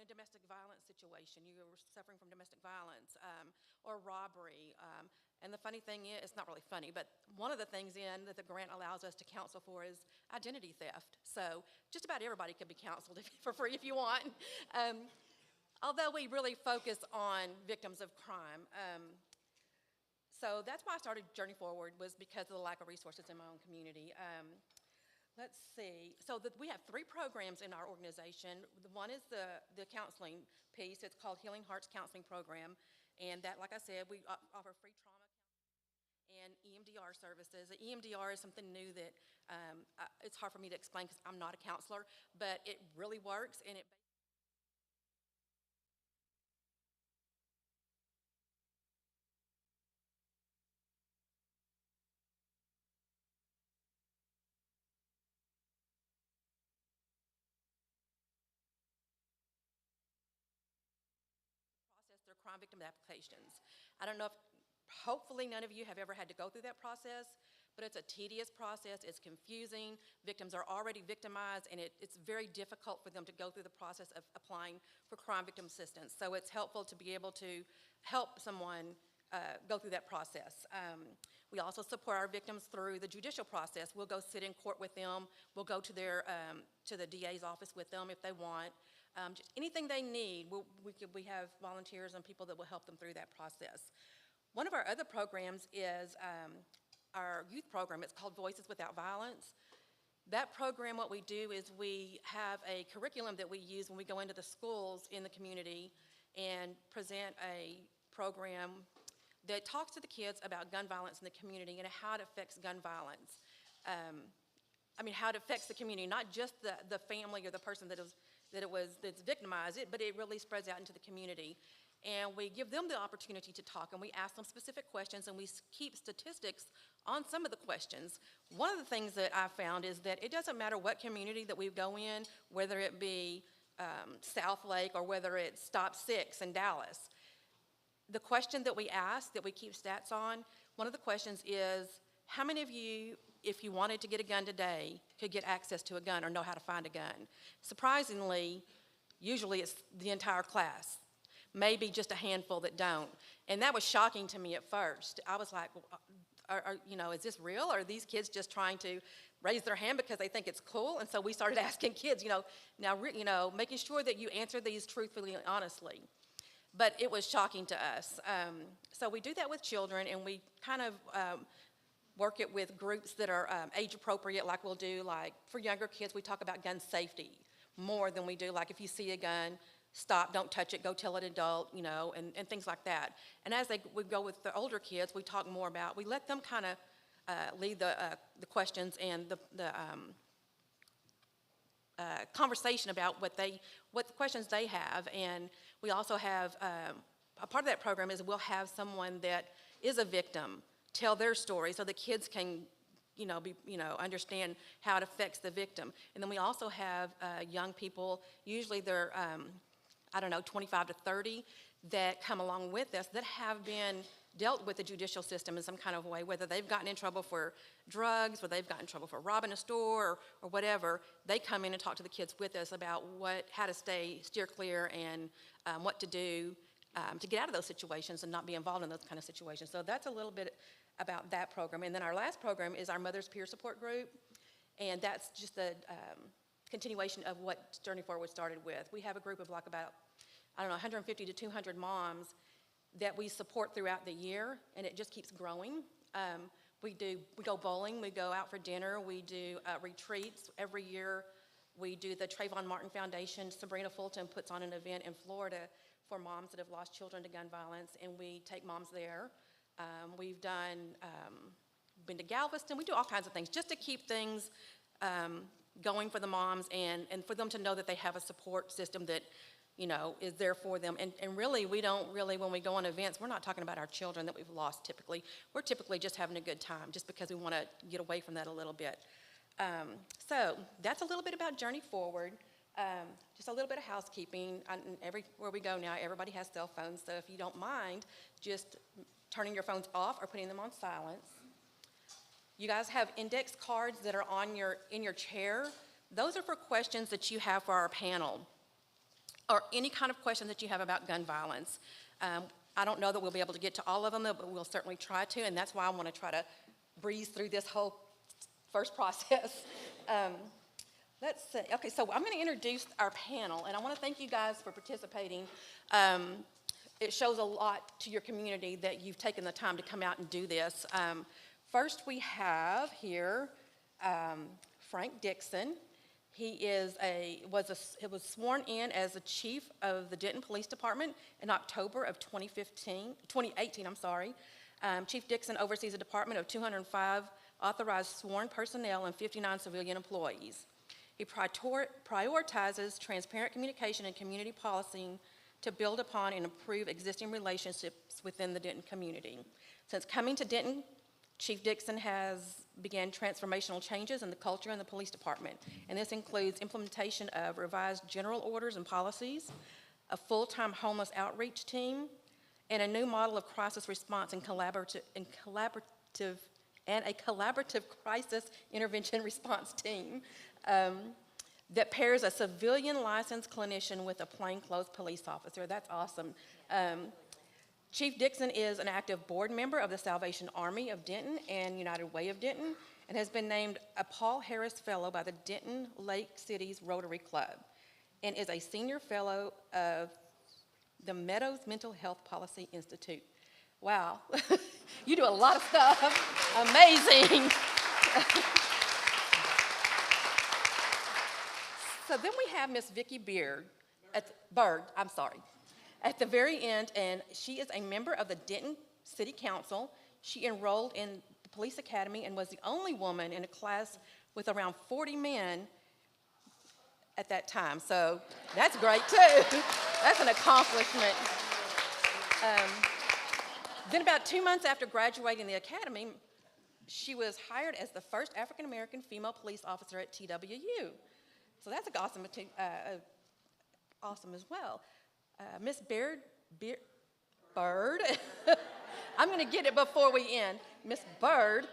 in a domestic violence situation, you are suffering from domestic violence or robbery. And the funny thing is, it's not really funny, but one of the things that the grant allows us to counsel for is identity theft. So just about everybody could be counseled for free if you want. Although we really focus on victims of crime. So that's why I started Journey Forward, was because of the lack of resources in my own community. Let's see. So we have 3 programs in our organization. One is the counseling piece. It's called Healing Hearts Counseling Program. And that, like I said, we offer free trauma and EMDR services. The EMDR is something new that it's hard for me to explain because I'm not a counselor, but it really works, and it process their crime victim applications. I don't know if, hopefully none of you have ever had to go through that process, but it's a tedious process, it's confusing, victims are already victimized, and it's very difficult for them to go through the process of applying for crime victim assistance. So it's helpful to be able to help someone go through that process. We also support our victims through the judicial process. We'll go sit in court with them, we'll go to to the DA's office with them if they want. Just anything they need, we have volunteers and people that will help them through that process. One of our other programs is our youth program. It's called Voices Without Violence. That program, what we do is we have a curriculum that we use when we go into the schools in the community and present a program that talks to the kids about gun violence in the community and how it affects gun violence. How it affects the community, not just the family or the person that's victimized it, but it really spreads out into the community. And we give them the opportunity to talk, and we ask them specific questions, and we keep statistics on some of the questions. One of the things that I found is that it doesn't matter what community that we go in, whether it be South Lake or whether it's Stop 6 in Dallas. The question that we ask, that we keep stats on, one of the questions is, how many of you, if you wanted to get a gun today, could get access to a gun or know how to find a gun? Surprisingly, usually it's the entire class. Maybe just a handful that don't. And that was shocking to me at first. I was like, is this real? Or are these kids just trying to raise their hand because they think it's cool? And so we started asking kids, making sure that you answer these truthfully and honestly. But it was shocking to us. So we do that with children, and we kind of work it with groups that are age appropriate, like we'll do, like for younger kids, we talk about gun safety more than we do, like if you see a gun, stop, don't touch it, go tell an adult, and things like that. And as we go with the older kids, we talk more about, we let them kind of lead the questions and the conversation about what the questions they have. And we also have, a part of that program is we'll have someone that is a victim tell their story so the kids can understand how it affects the victim. And then we also have young people, usually they're 25 to 30, that come along with us that have been dealt with the judicial system in some kind of way, whether they've gotten in trouble for drugs or they've gotten in trouble for robbing a store or whatever. They come in and talk to the kids with us about how to steer clear and what to do to get out of those situations and not be involved in those kind of situations. So that's a little bit about that program. And then our last program is our Mother's Peer Support Group, and that's just a continuation of what Journey Forward started with. We have a group of like about, 150 to 200 moms that we support throughout the year, and it just keeps growing. We go bowling, we go out for dinner, we do retreats every year. We do the Trayvon Martin Foundation. Sabrina Fulton puts on an event in Florida for moms that have lost children to gun violence, and we take moms there. We've been to Galveston. We do all kinds of things just to keep things going for the moms and for them to know that they have a support system that is there for them. And really, we don't really, when we go on events, we're not talking about our children that we've lost typically. We're typically just having a good time just because we want to get away from that a little bit. So that's a little bit about Journey Forward. Just a little bit of housekeeping. Everywhere we go now, everybody has cell phones, so if you don't mind just turning your phones off or putting them on silence. You guys have index cards that are in your chair. Those are for questions that you have for our panel. or any kind of question that you have about gun violence. I don't know that we'll be able to get to all of them, but we'll certainly try to, and that's why I want to try to breeze through this whole first process. Let's see. Okay, so I'm going to introduce our panel, and I want to thank you guys for participating. It shows a lot to your community that you've taken the time to come out and do this. First, we have here Frank Dixon. He was sworn in as the chief of the Denton Police Department in October of 2018. Chief Dixon oversees a department of 205 authorized sworn personnel and 59 civilian employees. He prioritizes transparent communication and community policing to build upon and improve existing relationships within the Denton community. Since coming to Denton, Chief Dixon has began transformational changes in the culture in the police department, and this includes implementation of revised general orders and policies, a full-time homeless outreach team, and a new model of crisis response and a collaborative crisis intervention response team that pairs a civilian licensed clinician with a plainclothes police officer. That's awesome. Chief Dixon is an active board member of the Salvation Army of Denton and United Way of Denton, and has been named a Paul Harris Fellow by the Denton Lake City's Rotary Club, and is a senior fellow of the Meadows Mental Health Policy Institute. Wow, you do a lot of stuff. Amazing. So then we have Miss Vicki Byrd, at the very end, and she is a member of the Denton City Council. She enrolled in the police academy and was the only woman in a class with around 40 men at that time. So that's great too. That's an accomplishment. Then about 2 months after graduating the academy, she was hired as the first African-American female police officer at TWU. So that's awesome, awesome as well. Miss Byrd, I'm going to get it before we end. Miss Byrd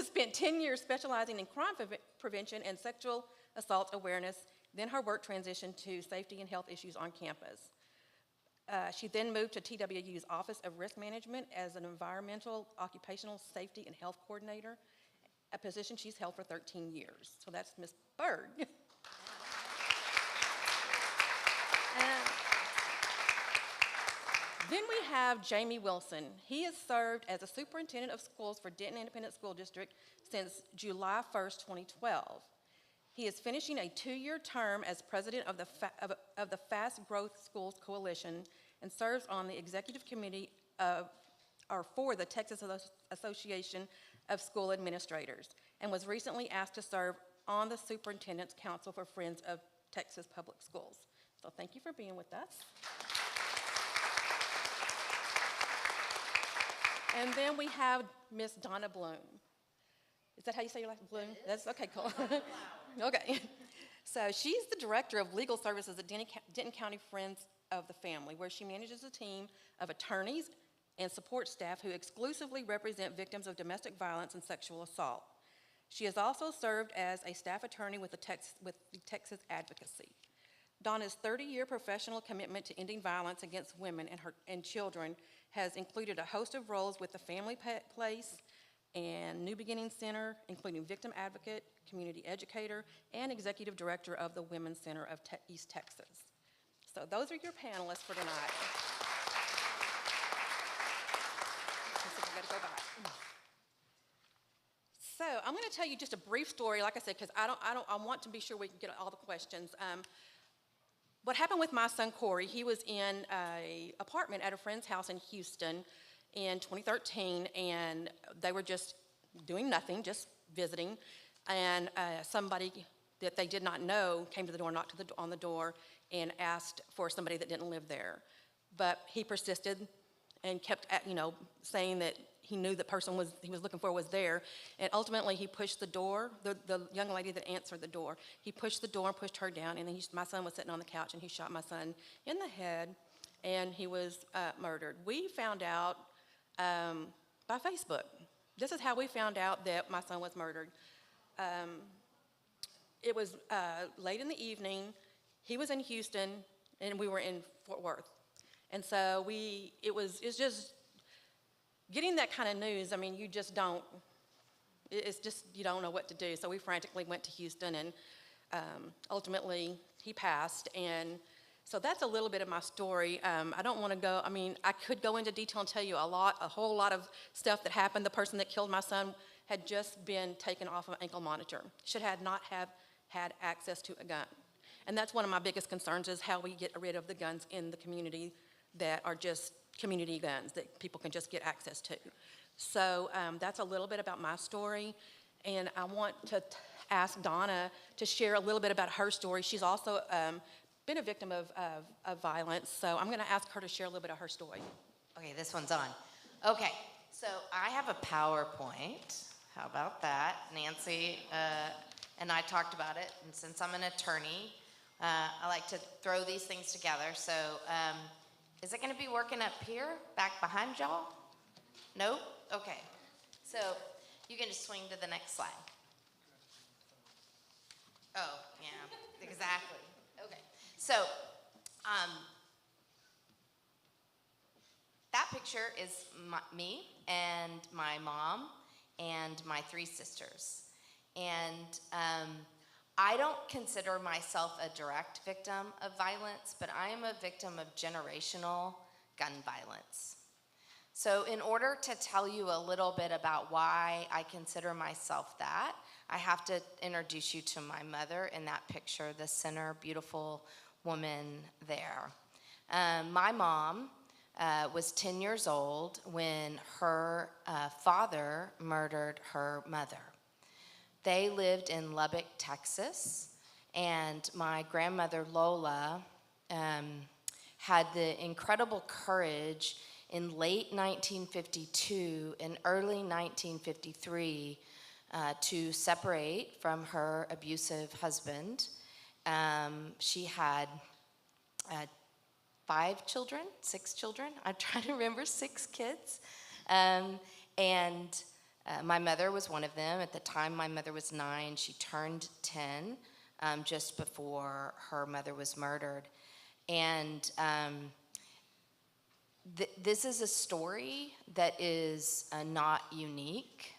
spent 10 years specializing in crime prevention and sexual assault awareness. Then her work transitioned to safety and health issues on campus. She then moved to TWU's Office of Risk Management as an environmental, occupational safety and health coordinator, a position she's held for 13 years. So that's Miss Byrd. Then we have Jamie Wilson. He has served as a superintendent of schools for Denton Independent School District since July 1st, 2012. He is finishing a 2-year term as president of the Fast Growth Schools Coalition and serves on the executive committee for the Texas Association of School Administrators, and was recently asked to serve on the Superintendent's Council for Friends of Texas Public Schools. So thank you for being with us. And then we have Miss Donna Bloom. Is that how you say your last name? Bloom? That's okay, cool. Okay. So she's the director of legal services at Denton County Friends of the Family, where she manages a team of attorneys and support staff who exclusively represent victims of domestic violence and sexual assault. She has also served as a staff attorney with the Texas Advocacy. Donna's 30-year professional commitment to ending violence against women and children has included a host of roles with the Family Place and New Beginning Center, including victim advocate, community educator, and executive director of the Women's Center of East Texas. So those are your panelists for tonight. So I'm going to tell you just a brief story, like I said, because I want to be sure we can get all the questions. What happened with my son Corey, he was in an apartment at a friend's house in Houston in 2013, and they were just doing nothing, just visiting, and somebody that they did not know came to the door, knocked on the door, and asked for somebody that didn't live there. But he persisted and kept, saying that he knew the person he was looking for was there, and ultimately he pushed the door, the young lady that answered the door, he pushed the door and pushed her down, and then my son was sitting on the couch, and he shot my son in the head, and he was murdered. We found out by Facebook. This is how we found out that my son was murdered. It was late in the evening. He was in Houston. and we were in Fort Worth. And so it's just getting that kind of news. I mean, you just don't, it's just, you don't know what to do. So we frantically went to Houston, and ultimately he passed. And so that's a little bit of my story. I don't want to go, I mean, I could go into detail and tell you a whole lot of stuff that happened. The person that killed my son had just been taken off of an ankle monitor. Should not have had access to a gun. And that's one of my biggest concerns, is how we get rid of the guns in the community that are just community guns that people can just get access to. So that's a little bit about my story. And I want to ask Donna to share a little bit about her story. She's also been a victim of violence. So I'm going to ask her to share a little bit of her story. Okay, this one's on. Okay, so I have a PowerPoint. How about that? Nancy and I talked about it. And since I'm an attorney, I like to throw these things together. So is it going to be working up here, back behind y'all? Nope? Okay. So you can just swing to the next slide. Oh, yeah, exactly. Okay. So that picture is me and my mom and my 3 sisters. And I don't consider myself a direct victim of violence, but I am a victim of generational gun violence. So in order to tell you a little bit about why I consider myself that, I have to introduce you to my mother in that picture, the center, beautiful woman there. My mom was 10 years old when her father murdered her mother. They lived in Lubbock, Texas, and my grandmother, Lola, had the incredible courage in late 1952 and early 1953 to separate from her abusive husband. She had 6 children. I'm trying to remember, 6 kids. My mother was one of them. At the time, my mother was 9. She turned 10 just before her mother was murdered. And this is a story that is not unique.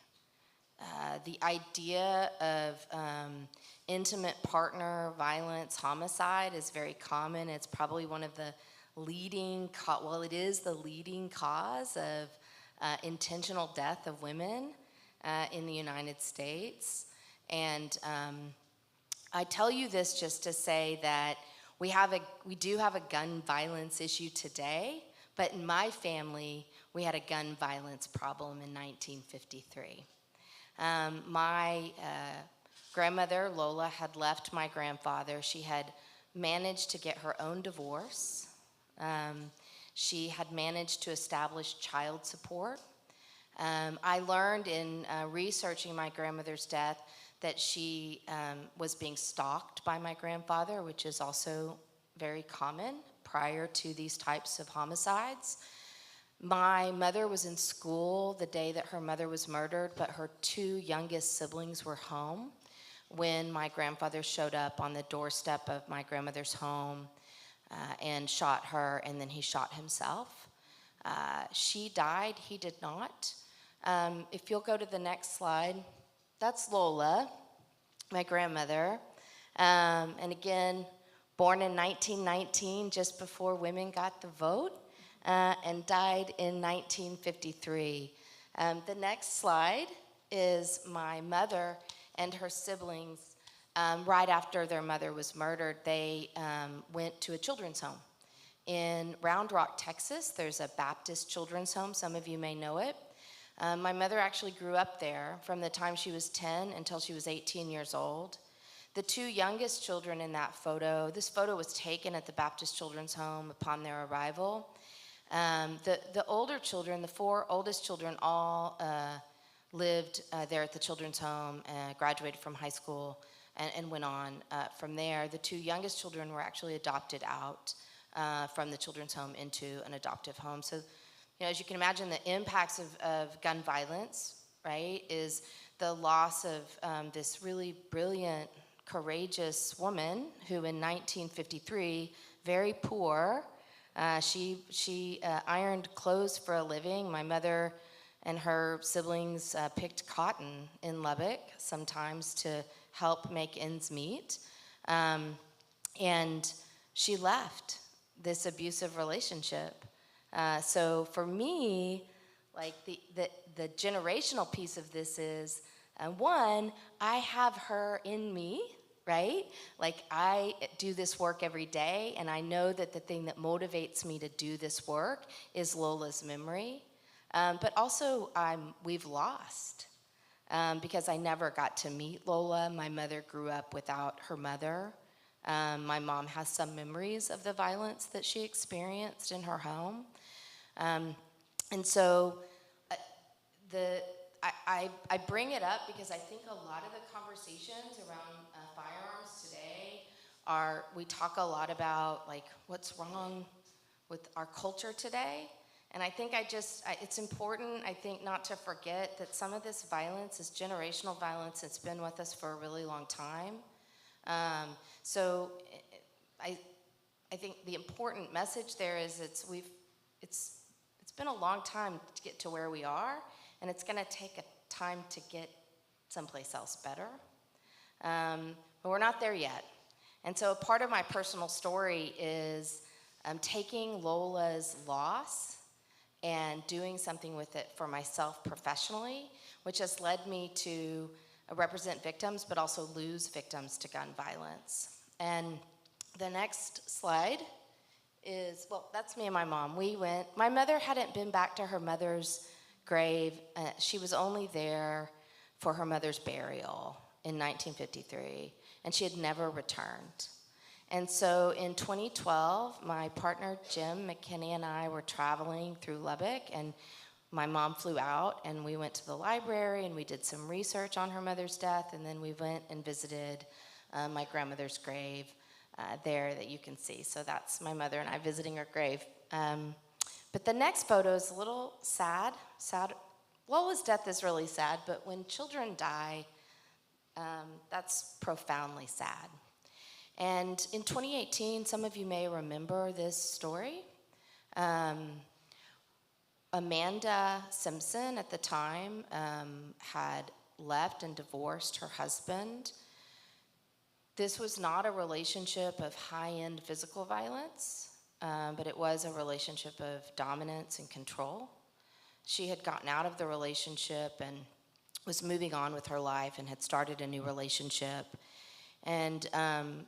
The idea of intimate partner violence, homicide is very common. It's probably one of the leading, it is the leading cause of intentional death of women in the United States. And I tell you this just to say that we do have a gun violence issue today, but in my family, we had a gun violence problem in 1953. My grandmother, Lola, had left my grandfather. She had managed to get her own divorce. She had managed to establish child support. I learned in researching my grandmother's death that she was being stalked by my grandfather, which is also very common prior to these types of homicides. My mother was in school the day that her mother was murdered, but her 2 youngest siblings were home when my grandfather showed up on the doorstep of my grandmother's home and shot her, and then he shot himself. She died, he did not. If you'll go to the next slide, that's Lola, my grandmother. And again, born in 1919, just before women got the vote, and died in 1953. The next slide is my mother and her siblings. Right after their mother was murdered, they went to a children's home. In Round Rock, Texas, there's a Baptist children's home. Some of you may know it. My mother actually grew up there from the time she was 10 until she was 18 years old. The 2 youngest children in that photo, this photo was taken at the Baptist children's home upon their arrival. The older children, the 4 oldest children, all lived there at the children's home, graduated from high school, and went on from there. The 2 youngest children were actually adopted out from the children's home into an adoptive home. So, as you can imagine, the impacts of gun violence, right, is the loss of this really brilliant, courageous woman who in 1953 very poor. She ironed clothes for a living. My mother and her siblings picked cotton in Lubbock sometimes to help make ends meet. And she left this abusive relationship. So for me, like the generational piece of this is, one, I have her in me, right? Like I do this work every day, and I know that the thing that motivates me to do this work is Lola's memory. But also we've lost because I never got to meet Lola. My mother grew up without her mother. My mom has some memories of the violence that she experienced in her home. And so I bring it up because I think a lot of the conversations around firearms today we talk a lot about like what's wrong with our culture today. And I think it's important, I think, not to forget that some of this violence is generational violence. It's been with us for a really long time. So I think the important message there is it's been a long time to get to where we are, and it's going to take a time to get someplace else better. But we're not there yet. And so part of my personal story is taking Lola's loss and doing something with it for myself professionally, which has led me to represent victims, but also lose victims to gun violence. And the next slide is, well, that's me and my mom. My mother hadn't been back to her mother's grave. She was only there for her mother's burial in 1953, and she had never returned. And so in 2012, my partner Jim McKinney and I were traveling through Lubbock, and my mom flew out, and we went to the library, and we did some research on her mother's death, and then we went and visited my grandmother's grave there that you can see. So that's my mother and I visiting her grave. But the next photo is a little sad. Lola's death is really sad, but when children die, that's profoundly sad. And in 2018, some of you may remember this story. Amanda Simpson at the time had left and divorced her husband. This was not a relationship of high-end physical violence, but it was a relationship of dominance and control. She had gotten out of the relationship and was moving on with her life and had started a new relationship. And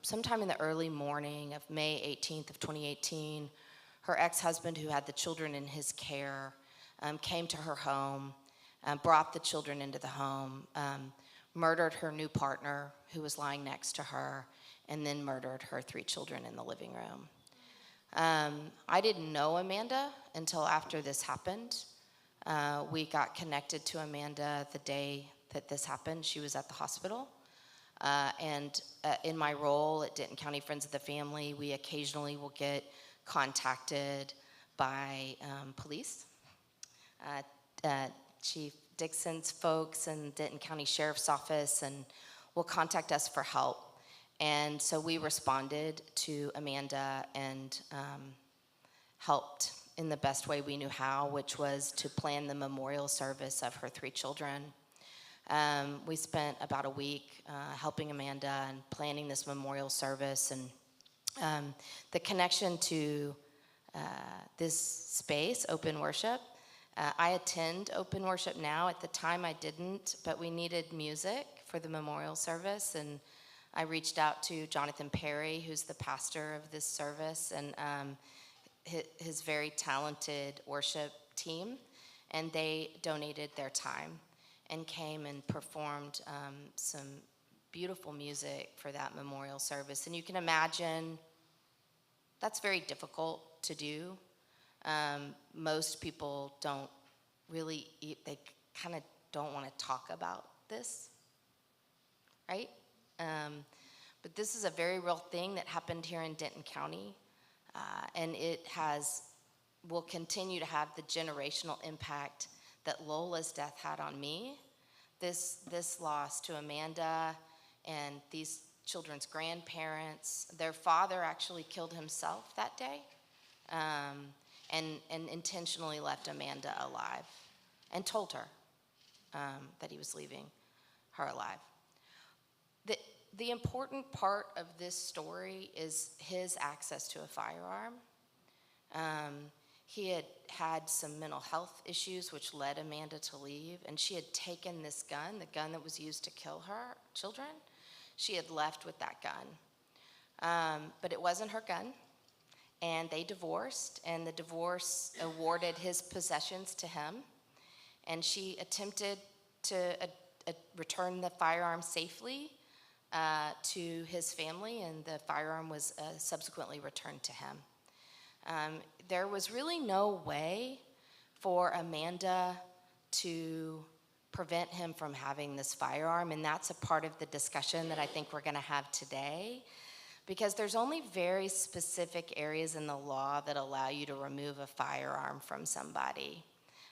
sometime in the early morning of May 18th of 2018, her ex-husband, who had the children in his care, came to her home, brought the children into the home, murdered her new partner, who was lying next to her, and then murdered her 3 children in the living room. I didn't know Amanda until after this happened. We got connected to Amanda the day that this happened. She was at the hospital. And in my role at Denton County Friends of the Family, we occasionally will get contacted by police. Chief Dixon's folks and Denton County Sheriff's Office and will contact us for help. And so we responded to Amanda and helped in the best way we knew how, which was to plan the memorial service of her 3 children. We spent about a week helping Amanda and planning this memorial service, and the connection to this space, open worship. I attend open worship now. At the time I didn't, but we needed music for the memorial service, and I reached out to Jonathan Perry, who's the pastor of this service, and his very talented worship team, and they donated their time and came and performed some beautiful music for that memorial service. And you can imagine that's very difficult to do. Most people don't really they kind of don't want to talk about this, right? But this is a very real thing that happened here in Denton County, and it will continue to have the generational impact that Lola's death had on me. This loss to Amanda and these children's grandparents. Their father actually killed himself that day, and intentionally left Amanda alive and told her that he was leaving her alive. The important part of this story is his access to a firearm. He had had some mental health issues which led Amanda to leave, and she had taken this gun, the gun that was used to kill her children. She had left with that gun. But it wasn't her gun, and they divorced, and the divorce awarded his possessions to him, and she attempted to return the firearm safely to his family, and the firearm was subsequently returned to him. There was really no way for Amanda to prevent him from having this firearm, and that's a part of the discussion that I think we're going to have today, because there's only very specific areas in the law that allow you to remove a firearm from somebody.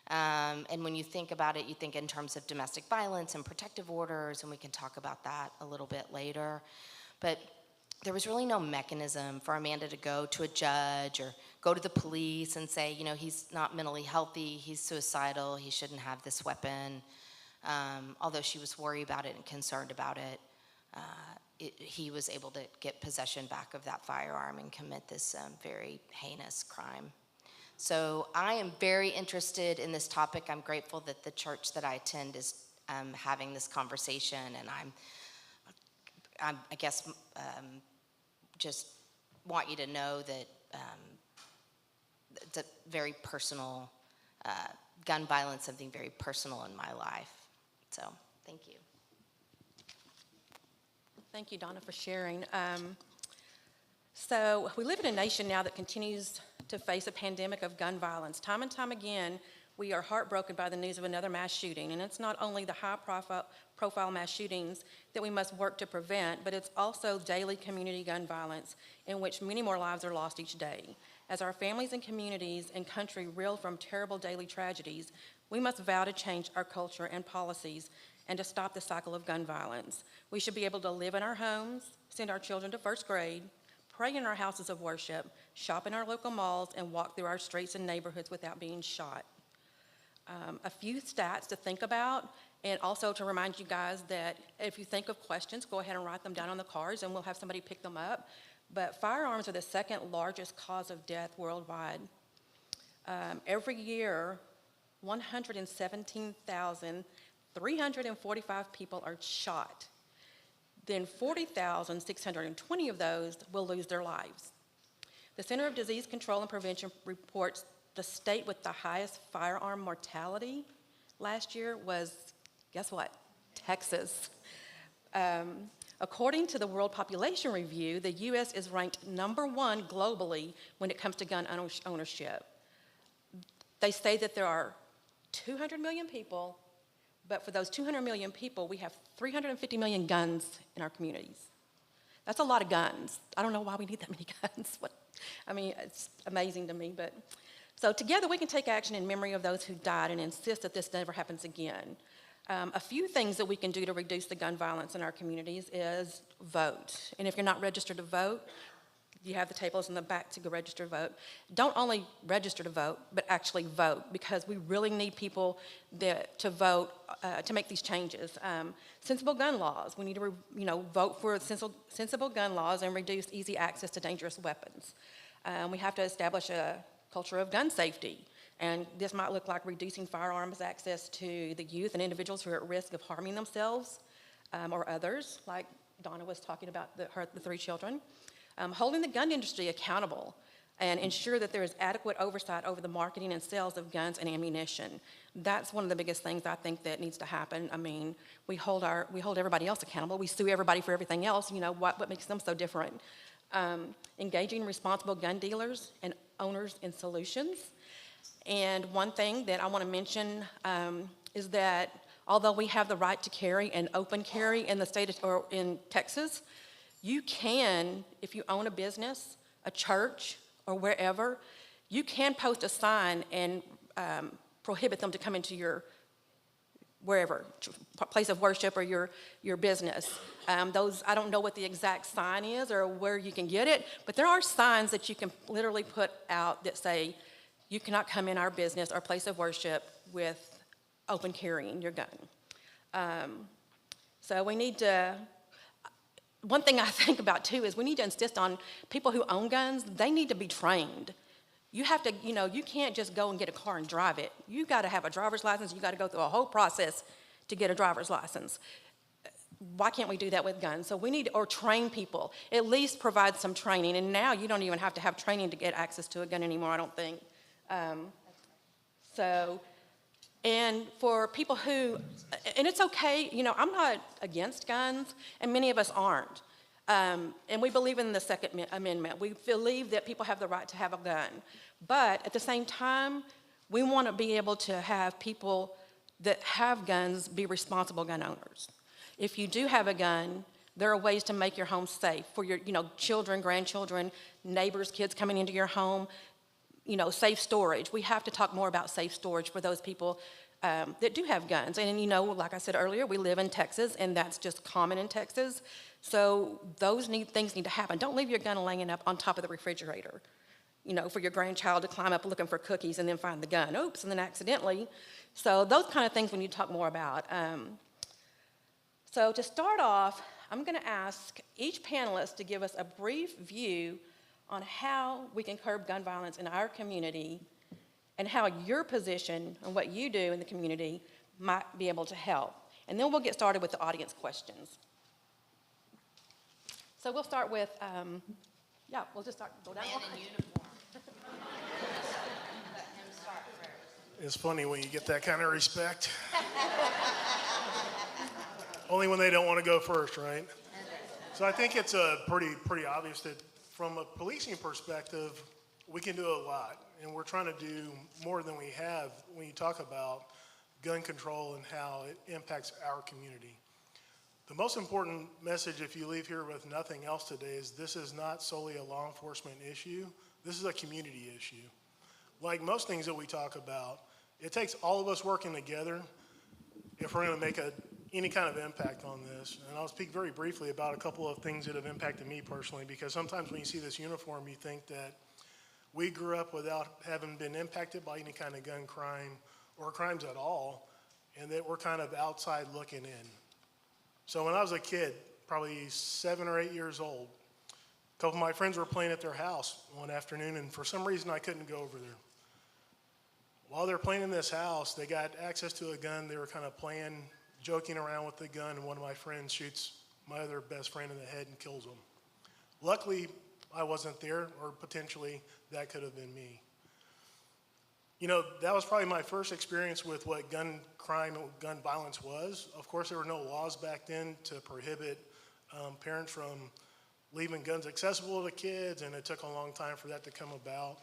And when you think about it, you think in terms of domestic violence and protective orders, and we can talk about that a little bit later. But there was really no mechanism for Amanda to go to a judge or go to the police and say, you know, he's not mentally healthy, he's suicidal, he shouldn't have this weapon. Although she was worried about it and concerned about it, he was able to get possession back of that firearm and commit this very heinous crime. So I am very interested in this topic. I'm grateful that the church that I attend is having this conversation, and I guess just want you to know that it's a very personal, gun violence, something very personal in my life. So thank you. Thank you, Donna, for sharing. So we live in a nation now that continues to face a pandemic of gun violence. Time and time again, we are heartbroken by the news of another mass shooting, and it's not only the high-profile mass shootings that we must work to prevent, but it's also daily community gun violence in which many more lives are lost each day. As our families and communities and country reel from terrible daily tragedies, we must vow to change our culture and policies and to stop the cycle of gun violence. We should be able to live in our homes, send our children to first grade, pray in our houses of worship, shop in our local malls, and walk through our streets and neighborhoods without being shot. A few stats to think about, and also to remind you guys that if you think of questions, go ahead and write them down on the cards, and we'll have somebody pick them up. But firearms are the second largest cause of death worldwide. Every year, 117,345 people are shot. Then 40,620 of those will lose their lives. The Center of Disease Control and Prevention reports the state with the highest firearm mortality last year was, guess what? Texas. According to the World Population Review, the U.S. is ranked #1 globally when it comes to gun ownership. They say that there are 200 million people, but for those 200 million people, we have 350 million guns in our communities. That's a lot of guns. I don't know why we need that many guns. It's amazing to me. But so together we can take action in memory of those who died and insist that this never happens again. A few things that we can do to reduce the gun violence in our communities is vote. And if you're not registered to vote, you have the tables in the back to go register to vote. Don't only register to vote, but actually vote, because we really need people to vote to make these changes. Sensible gun laws. We need to vote for sensible gun laws and reduce easy access to dangerous weapons. We have to establish a culture of gun safety. And this might look like reducing firearms access to the youth and individuals who are at risk of harming themselves or others, like Donna was talking about the 3 children. Holding the gun industry accountable and ensure that there is adequate oversight over the marketing and sales of guns and ammunition. That's one of the biggest things I think that needs to happen. We hold everybody else accountable. We sue everybody for everything else. What makes them so different? Engaging responsible gun dealers and owners in solutions. And one thing that I want to mention is that although we have the right to carry and open carry in the state or in Texas, you can, if you own a business, a church, or wherever, you can post a sign and prohibit them to come into your wherever, place of worship or your business. Those, I don't know what the exact sign is or where you can get it, but there are signs that you can literally put out that say, you cannot come in our business or place of worship with open carrying your gun. So we need to, one thing I think about too is we need to insist on people who own guns, they need to be trained. You have to, you can't just go and get a car and drive it. You got to have a driver's license. You got to go through a whole process to get a driver's license. Why can't we do that with guns? So we need, or train people, at least provide some training. And now you don't even have to have training to get access to a gun anymore, I don't think. And for people who, and it's okay, I'm not against guns, and many of us aren't. And we believe in the Second Amendment. We believe that people have the right to have a gun. But at the same time, we want to be able to have people that have guns be responsible gun owners. If you do have a gun, there are ways to make your home safe for your, children, grandchildren, neighbors, kids coming into your home. Safe storage. We have to talk more about safe storage for those people that do have guns. And, like I said earlier, we live in Texas, and that's just common in Texas. So those things need to happen. Don't leave your gun laying up on top of the refrigerator, for your grandchild to climb up looking for cookies and then find the gun. Oops, and then accidentally. So those kind of things we need to talk more about. So to start off, I'm going to ask each panelist to give us a brief view on how we can curb gun violence in our community and how your position and what you do in the community might be able to help. And then we'll get started with the audience questions. So we'll start with, we'll just go down. Man in uniform. Let him start first. It's funny when you get that kind of respect. Only when they don't want to go first, right? So I think it's pretty obvious that from a policing perspective, we can do a lot. And we're trying to do more than we have when you talk about gun control and how it impacts our community. The most important message, if you leave here with nothing else today, is this is not solely a law enforcement issue. This is a community issue. Like most things that we talk about, it takes all of us working together if we're going to make any kind of impact on this. And I'll speak very briefly about a couple of things that have impacted me personally, because sometimes when you see this uniform, you think that we grew up without having been impacted by any kind of gun crime or crimes at all, and that we're kind of outside looking in. So when I was a kid, probably 7 or 8 years old, a couple of my friends were playing at their house one afternoon, and for some reason I couldn't go over there. While they're playing in this house, they got access to a gun. They were kind of playing, joking around with the gun, and one of my friends shoots my other best friend in the head and kills him. Luckily, I wasn't there, or potentially that could have been me. That was probably my first experience with what gun crime and gun violence was. Of course, there were no laws back then to prohibit parents from leaving guns accessible to kids, and it took a long time for that to come about.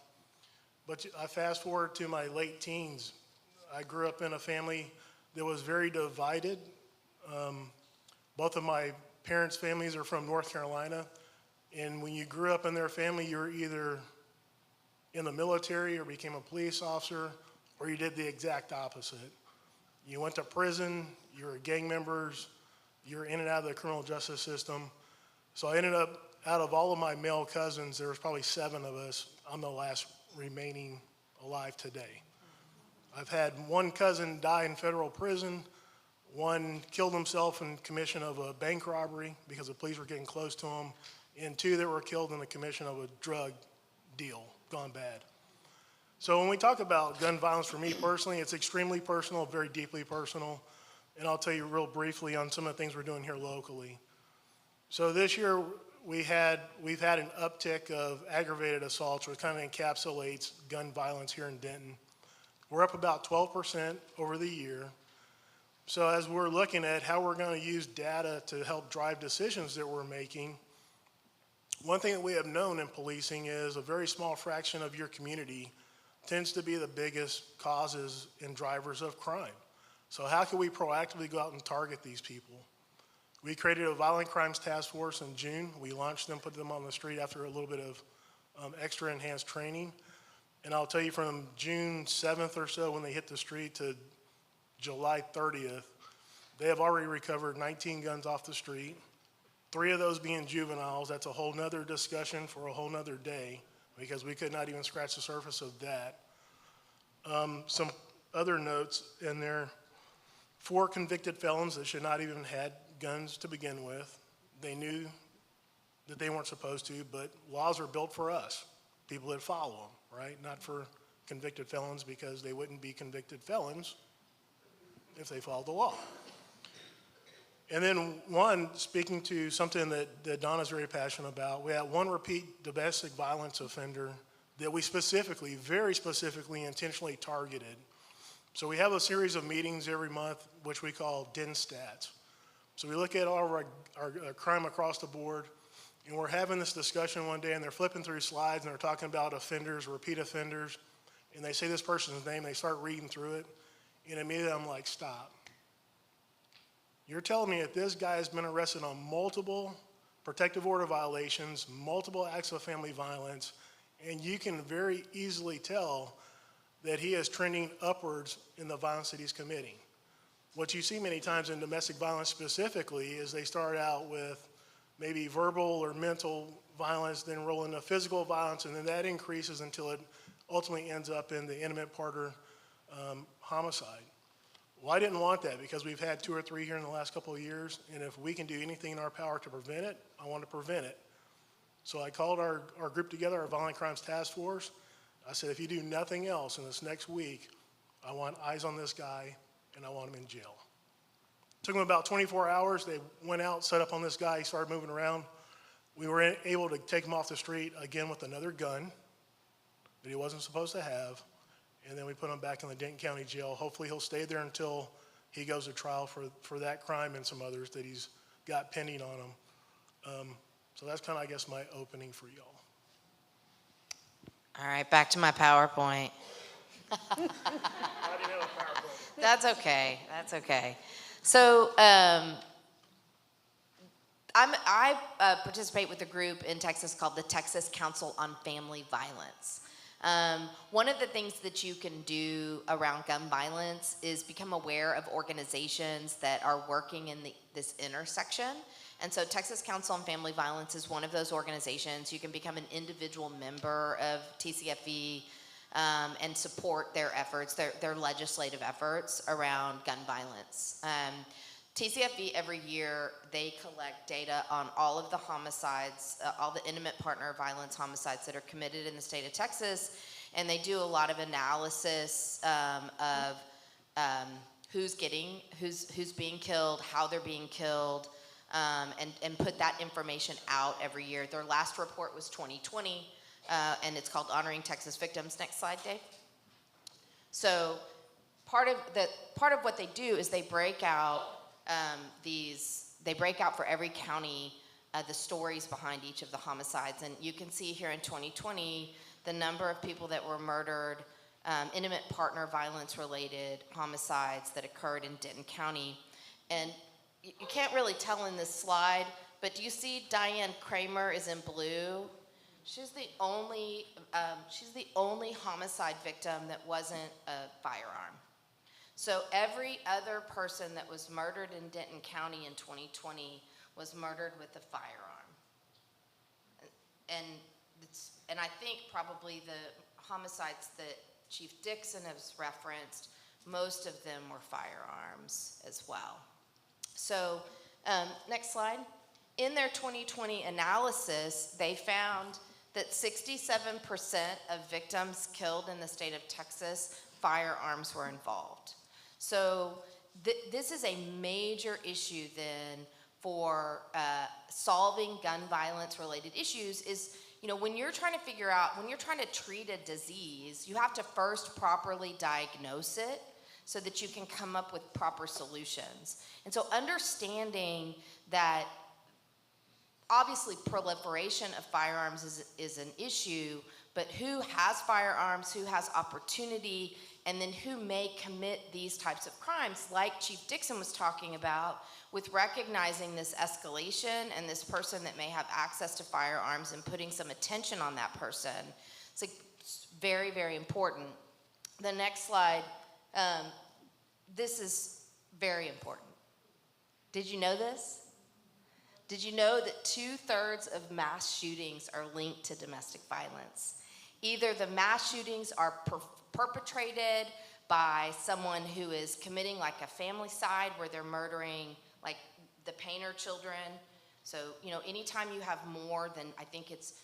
But I fast forward to my late teens. I grew up in a family that was very divided. Both of my parents' families are from North Carolina, and when you grew up in their family, you were either in the military or became a police officer, or you did the exact opposite. You went to prison, you were gang members, you were in and out of the criminal justice system. So I ended up, out of all of my male cousins, there was probably 7 of us. I'm the last remaining alive today. I've had one cousin die in federal prison, one killed himself in commission of a bank robbery because the police were getting close to him, and 2 that were killed in the commission of a drug deal gone bad. So when we talk about gun violence, for me personally, it's extremely personal, very deeply personal, and I'll tell you real briefly on some of the things we're doing here locally. So this year we've had an uptick of aggravated assaults, which kind of encapsulates gun violence here in Denton. We're up about 12% over the year. So as we're looking at how we're going to use data to help drive decisions that we're making, one thing that we have known in policing is a very small fraction of your community tends to be the biggest causes and drivers of crime. So how can we proactively go out and target these people? We created a violent crimes task force in June. We launched them, put them on the street after a little bit of extra enhanced training. And I'll tell you, from June 7th or so when they hit the street to July 30th, they have already recovered 19 guns off the street, 3 of those being juveniles. That's a whole nother discussion for a whole nother day, because we could not even scratch the surface of that. Some other notes in there: 4 convicted felons that should not even had guns to begin with. They knew that they weren't supposed to, but laws are built for us, people that follow them, right? Not for convicted felons, because they wouldn't be convicted felons if they followed the law. And then speaking to something that Donna's very passionate about, we had 1 repeat domestic violence offender that we specifically, very specifically, intentionally targeted. So we have a series of meetings every month, which we call DIN stats. So we look at all of our crime across the board, and we're having this discussion one day, and they're flipping through slides, and they're talking about offenders, repeat offenders, and they say this person's name, they start reading through it, and immediately I'm like, stop. You're telling me that this guy has been arrested on multiple protective order violations, multiple acts of family violence, and you can very easily tell that he is trending upwards in the violence that he's committing. What you see many times in domestic violence specifically is they start out with maybe verbal or mental violence, then roll into physical violence, and then that increases until it ultimately ends up in the intimate partner homicide. Well, I didn't want that, because we've had 2 or 3 here in the last couple of years, and if we can do anything in our power to prevent it, I want to prevent it. So I called our group together, our Violent Crimes Task Force. I said, if you do nothing else in this next week, I want eyes on this guy, and I want him in jail. It took them about 24 hours. They went out, set up on this guy. He started moving around. We were able to take him off the street, again, with another gun that he wasn't supposed to have. And then we put him back in the Denton County Jail. Hopefully he'll stay there until he goes to trial for that crime and some others that he's got pending on him. So that's kind of, I guess, my opening for y'all. All right, back to my PowerPoint. I didn't have a PowerPoint. That's okay. That's okay. So I participate with a group in Texas called the Texas Council on Family Violence. One of the things that you can do around gun violence is become aware of organizations that are working in this intersection. And so Texas Council on Family Violence is one of those organizations. You can become an individual member of TCFV and support their efforts, their legislative efforts around gun violence. TCFV every year, they collect data on all of the homicides, all the intimate partner violence homicides that are committed in the state of Texas, and they do a lot of analysis of who's being killed, how they're being killed, and put that information out every year. Their last report was 2020, and it's called Honoring Texas Victims. Next slide, Dave. So part of what they do is they break out for every county the stories behind each of the homicides. And you can see here in 2020 the number of people that were murdered, intimate partner violence related homicides that occurred in Denton County. And you can't really tell in this slide, but do you see Diane Kramer is in blue? She's the only homicide victim that wasn't a firearm. So every other person that was murdered in Denton County in 2020 was murdered with a firearm. And I think probably the homicides that Chief Dixon has referenced, most of them were firearms as well. So next slide. In their 2020 analysis, they found that 67% of victims killed in the state of Texas, firearms were involved. So this is a major issue then for solving gun violence related issues is, when you're trying to treat a disease, you have to first properly diagnose it so that you can come up with proper solutions. And so understanding that obviously proliferation of firearms is an issue, but who has firearms, who has opportunity, and then who may commit these types of crimes, like Chief Dixon was talking about, with recognizing this escalation and this person that may have access to firearms and putting some attention on that person. It's very, very important. The next slide, this is very important. Did you know this? Did you know that 2/3 of mass shootings are linked to domestic violence? Either the mass shootings are perpetrated by someone who is committing like a family-side where they're murdering like the Painter children. So, anytime you have more than, I think it's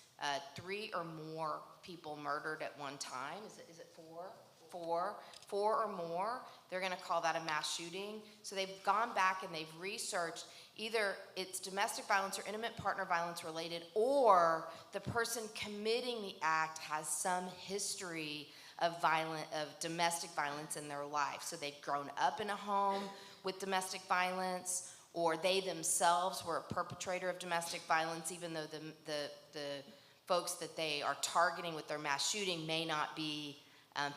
3 or more people murdered at one time, is it 4? Four or more, they're going to call that a mass shooting. So they've gone back and they've researched either it's domestic violence or intimate partner violence related, or the person committing the act has some history of domestic violence in their life. So they've grown up in a home with domestic violence, or they themselves were a perpetrator of domestic violence, even though the folks that they are targeting with their mass shooting may not be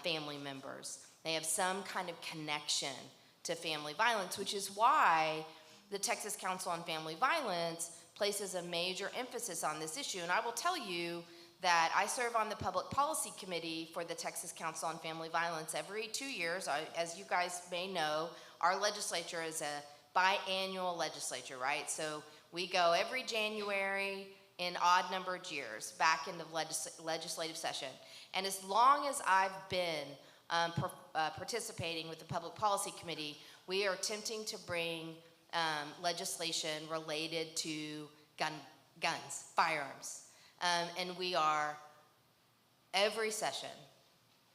family members. They have some kind of connection to family violence, which is why the Texas Council on Family Violence places a major emphasis on this issue. And I will tell you that I serve on the Public Policy Committee for the Texas Council on Family Violence every 2 years. As you guys may know, our legislature is a biannual legislature, right? So we go every January in odd-numbered years back into legislative session. And as long as I've been participating with the Public Policy Committee, we are attempting to bring legislation related to guns, firearms. And we are, every session,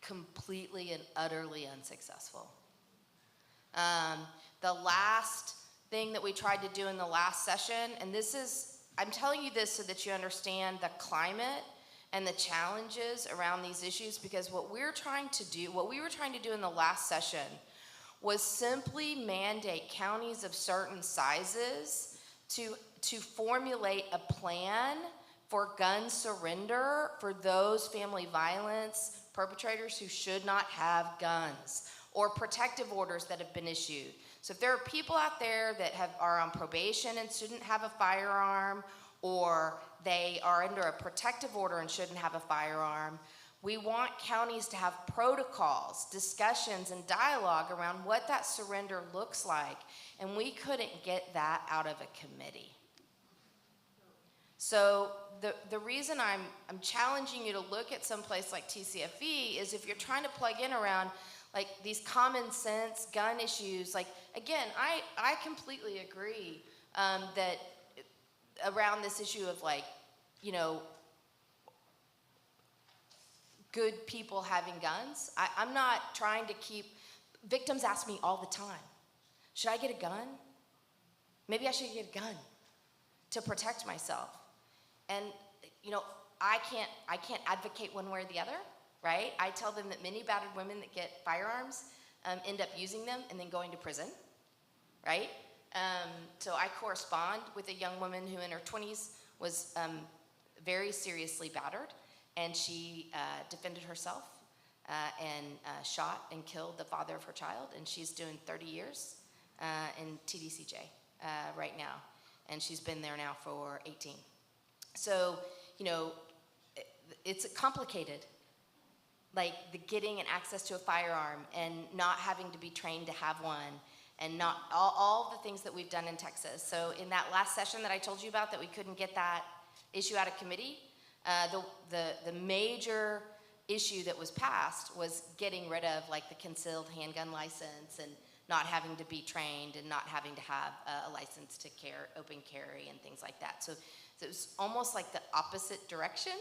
completely and utterly unsuccessful. The last thing that we tried to do in the last session, and I'm telling you this so that you understand the climate and the challenges around these issues, because what we were trying to do in the last session was simply mandate counties of certain sizes to formulate a plan for gun surrender for those family violence perpetrators who should not have guns, or protective orders that have been issued. So if there are people out there that are on probation and shouldn't have a firearm, or they are under a protective order and shouldn't have a firearm, we want counties to have protocols, discussions, and dialogue around what that surrender looks like. And we couldn't get that out of a committee. So the reason I'm challenging you to look at some place like TCFE is if you're trying to plug in around like these common sense gun issues, like again, I completely agree that around this issue of like, good people having guns. I'm not trying to victims ask me all the time, should I get a gun? Maybe I should get a gun to protect myself. And, I can't advocate one way or the other, right? I tell them that many battered women that get firearms end up using them and then going to prison, right? So I correspond with a young woman who in her 20s was very seriously battered, and she defended herself and shot and killed the father of her child, and she's doing 30 years in TDCJ right now, and she's been there now for 18. So, it's complicated, like the getting and access to a firearm and not having to be trained to have one, and not all the things that we've done in Texas. So in that last session that I told you about that we couldn't get that issue out of committee, the major issue that was passed was getting rid of like the concealed handgun license and not having to be trained and not having to have a license to open carry and things like that. So it was almost like the opposite direction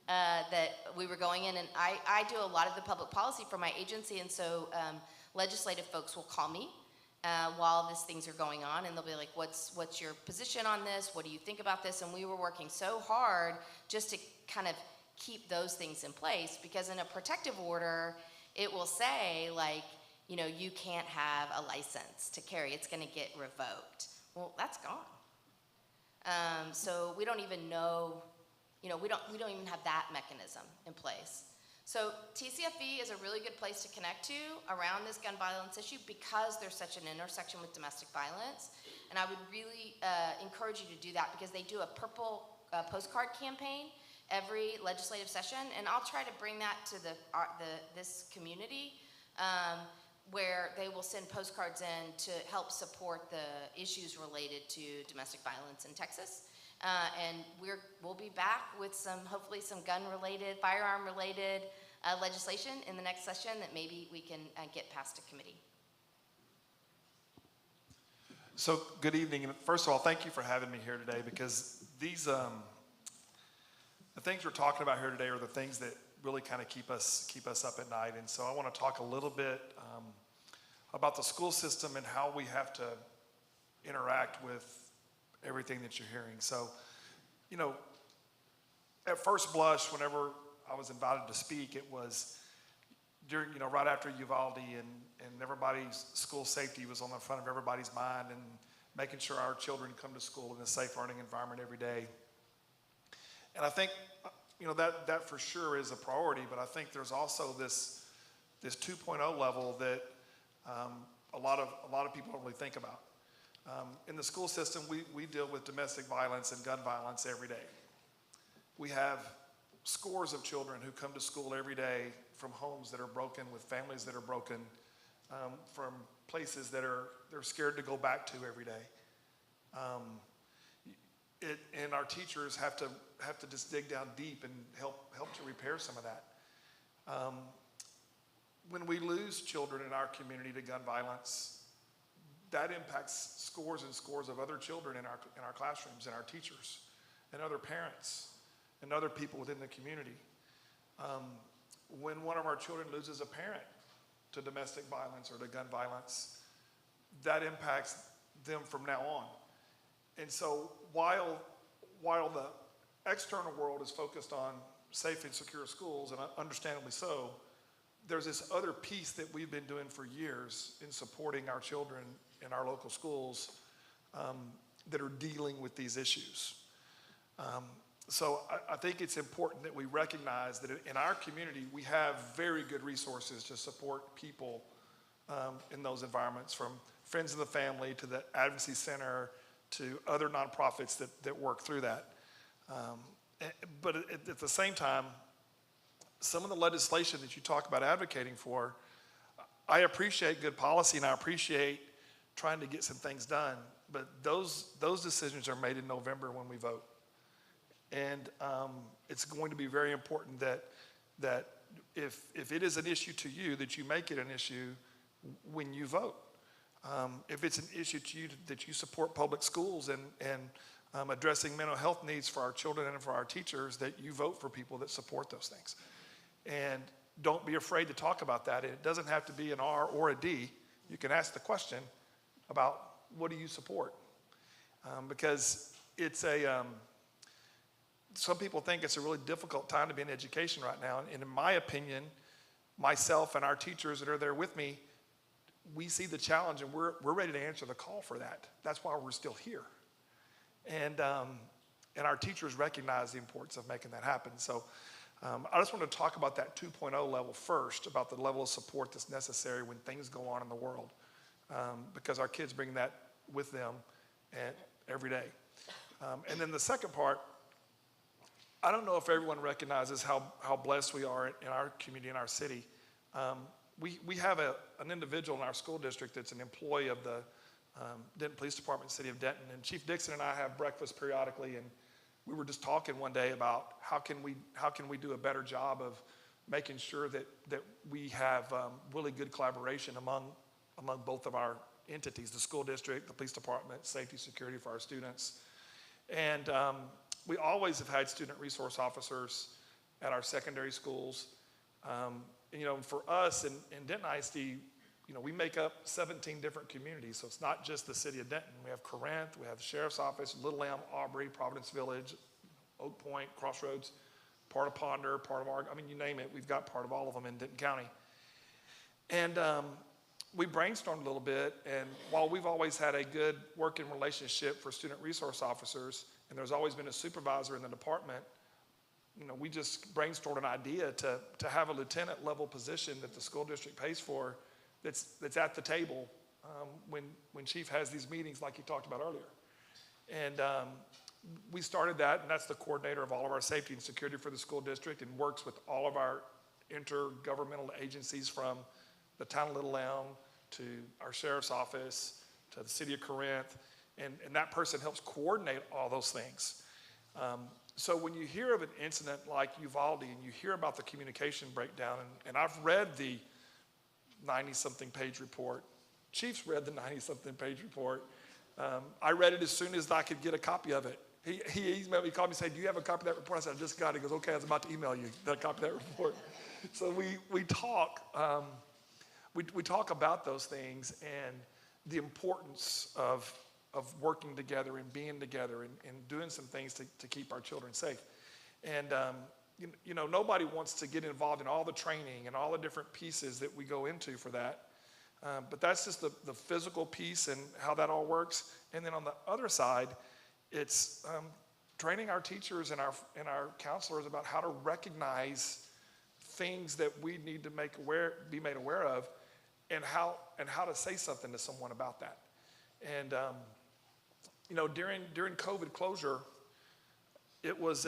that we were going in. And I do a lot of the public policy for my agency, and so legislative folks will call me while these things are going on, and they'll be like, what's your position on this? What do you think about this? And we were working so hard just to kind of keep those things in place, because in a protective order, it will say like, you can't have a license to carry. It's going to get revoked. Well, that's gone. So we don't even know, we don't even have that mechanism in place. So TCFE is a really good place to connect to around this gun violence issue because there's such an intersection with domestic violence. And I would really encourage you to do that, because they do a purple postcard campaign every legislative session, and I'll try to bring that to this community. where they will send postcards in to help support the issues related to domestic violence in Texas. And we'll be back with hopefully some gun-related, firearm-related legislation in the next session that maybe we can get past a committee. So good evening, and first of all, thank you for having me here today, because these the things we're talking about here today are the things that really kind of keep us up at night. And so I want to talk a little bit about the school system and how we have to interact with everything that you're hearing. So, you know, at first blush, whenever I was invited to speak, it was during, you know, right after Uvalde, and everybody's school safety was on the front of everybody's mind, and making sure our children come to school in a safe learning environment every day. And I think, you know, that for sure is a priority, but I think there's also this 2.0 level that a lot of people don't really think about. In the school system, we deal with domestic violence and gun violence every day. We have scores of children who come to school every day from homes that are broken, with families that are broken, from places that they're scared to go back to every day. And our teachers have to just dig down deep and help to repair some of that. When we lose children in our community to gun violence, that impacts scores and scores of other children in our classrooms, and our teachers, and other parents, and other people within the community. When one of our children loses a parent to domestic violence or to gun violence, that impacts them from now on. And so while the external world is focused on safe and secure schools, and understandably so, there's this other piece that we've been doing for years in supporting our children in our local schools that are dealing with these issues. So I think it's important that we recognize that in our community, we have very good resources to support people in those environments, from Friends of the Family to the Advocacy Center to other nonprofits that work through that. But at the same time, some of the legislation that you talk about advocating for, I appreciate good policy, and I appreciate trying to get some things done, but those decisions are made in November when we vote. And it's going to be very important that if it is an issue to you, that you make it an issue when you vote. If it's an issue to you that you support public schools and addressing mental health needs for our children and for our teachers, that you vote for people that support those things. And don't be afraid to talk about that. It doesn't have to be an R or a D. You can ask the question about, what do you support? Because it's some people think it's a really difficult time to be in education right now. And in my opinion, myself and our teachers that are there with me, we see the challenge, and we're ready to answer the call for that. That's why we're still here. And our teachers recognize the importance of making that happen. So I just want to talk about that 2.0 level first, about the level of support that's necessary when things go on in the world, because our kids bring that with them every day. And then the second part, I don't know if everyone recognizes how blessed we are in our community, in our city. We have an individual in our school district that's an employee of the Denton Police Department, City of Denton, and Chief Dixon and I have breakfast periodically, and we were just talking one day about how can we do a better job of making sure that we have really good collaboration among both of our entities, the school district, the police department, safety, security for our students. And we always have had student resource officers at our secondary schools. You know, for us in Denton ISD, you know, we make up 17 different communities, so it's not just the city of Denton. We have Corinth, we have the Sheriff's Office, Little Elm, Aubrey, Providence Village, Oak Point, Crossroads, part of Ponder, part of I mean, you name it, we've got part of all of them in Denton County. And we brainstormed a little bit, and while we've always had a good working relationship for student resource officers, and there's always been a supervisor in the department, you know, we just brainstormed an idea to have a lieutenant level position that the school district pays for, that's at the table when Chief has these meetings like he talked about earlier. And we started that, and that's the coordinator of all of our safety and security for the school district, and works with all of our intergovernmental agencies, from the town of Little Elm, to our sheriff's office, to the city of Corinth, and that person helps coordinate all those things. So when you hear of an incident like Uvalde and you hear about the communication breakdown, and I've read the 90-something page report, Chief's read the 90-something page report. I read it as soon as I could get a copy of it. He emailed me, called me, said, "Do you have a copy of that report?" I said, "I just got it." He goes, "Okay, I was about to email you that copy of that report." So we talk about those things and the importance of working together and being together and doing some things to keep our children safe. And you know, nobody wants to get involved in all the training and all the different pieces that we go into for that. But that's just the physical piece and how that all works. And then on the other side, it's training our teachers and our counselors about how to recognize things that we need to be made aware of, and how to say something to someone about that. And you know, during COVID closure, it was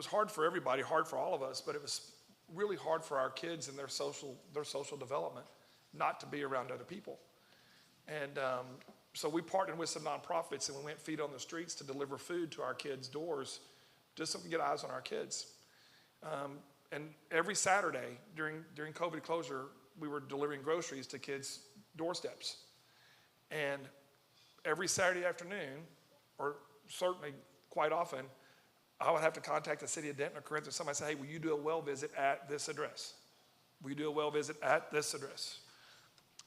hard for everybody, hard for all of us, but it was really hard for our kids and their social development not to be around other people. And so we partnered with some nonprofits, and we went feet on the streets to deliver food to our kids' doors, just so we could get eyes on our kids. And every Saturday during COVID closure, we were delivering groceries to kids' doorsteps. And every Saturday afternoon, or certainly quite often, I would have to contact the city of Denton or Corinth, or somebody say, "Hey, will you do a well visit at this address? Will you do a well visit at this address?"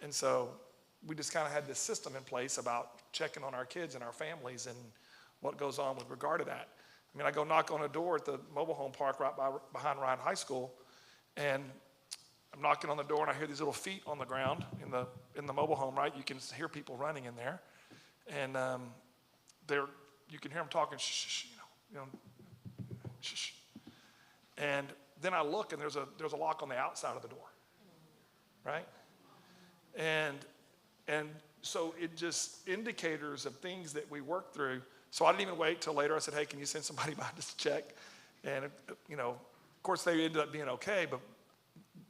And so we just kind of had this system in place about checking on our kids and our families and what goes on with regard to that. I mean, I go knock on a door at the mobile home park right behind Ryan High School, and I'm knocking on the door, and I hear these little feet on the ground in the mobile home, right? You can hear people running in there, and you can hear them talking, shh, you know, shh. And then I look, and there's a lock on the outside of the door, right? And so it just indicators of things that we work through. So I didn't even wait till later. I said, "Hey, can you send somebody by just to check?" And you know, of course they ended up being okay, but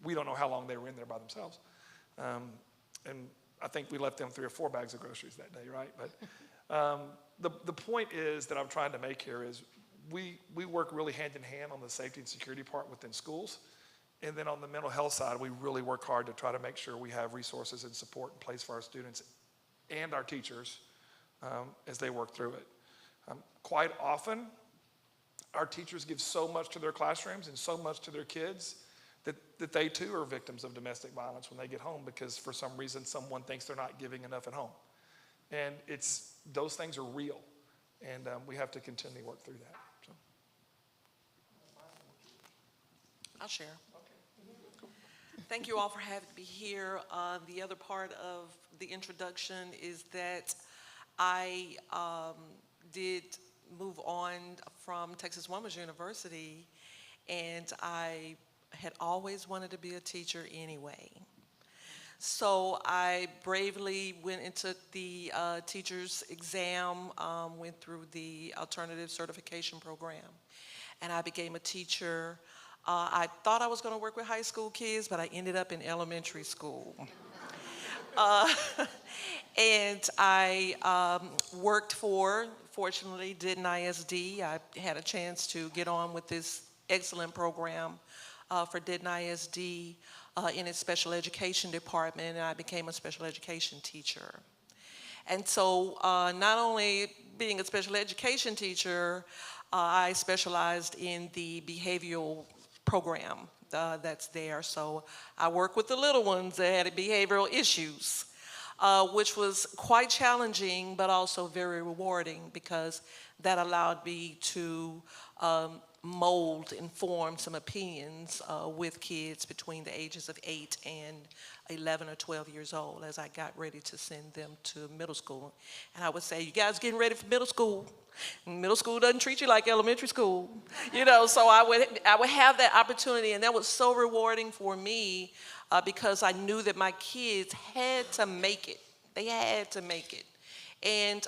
we don't know how long they were in there by themselves. And I think we left them 3 or 4 bags of groceries that day, right? But the point is that I'm trying to make here is we work really hand in hand on the safety and security part within schools. And then on the mental health side, we really work hard to try to make sure we have resources and support in place for our students and our teachers as they work through it. Quite often, our teachers give so much to their classrooms and so much to their kids that they too are victims of domestic violence when they get home, because for some reason someone thinks they're not giving enough at home. And those things are real, and we have to continually work through that. So. I'll share. Thank you all for having me here. The other part of the introduction is that I did move on from Texas Women's University, and I had always wanted to be a teacher anyway. So I bravely went and took the teacher's exam, went through the alternative certification program, and I became a teacher. I thought I was going to work with high school kids, but I ended up in elementary school. And I worked for, fortunately, Denton ISD. I had a chance to get on with this excellent program for Denton ISD in its special education department, and I became a special education teacher. And so not only being a special education teacher, I specialized in the behavioral program that's there. So I work with the little ones that had behavioral issues, which was quite challenging, but also very rewarding, because that allowed me to mold and form some opinions with kids between the ages of 8 and 11 or 12 years old as I got ready to send them to middle school. And I would say, "You guys getting ready for middle school? Middle school doesn't treat you like elementary school." You know, so I would have that opportunity, and that was so rewarding for me because I knew that my kids had to make it. They had to make it. And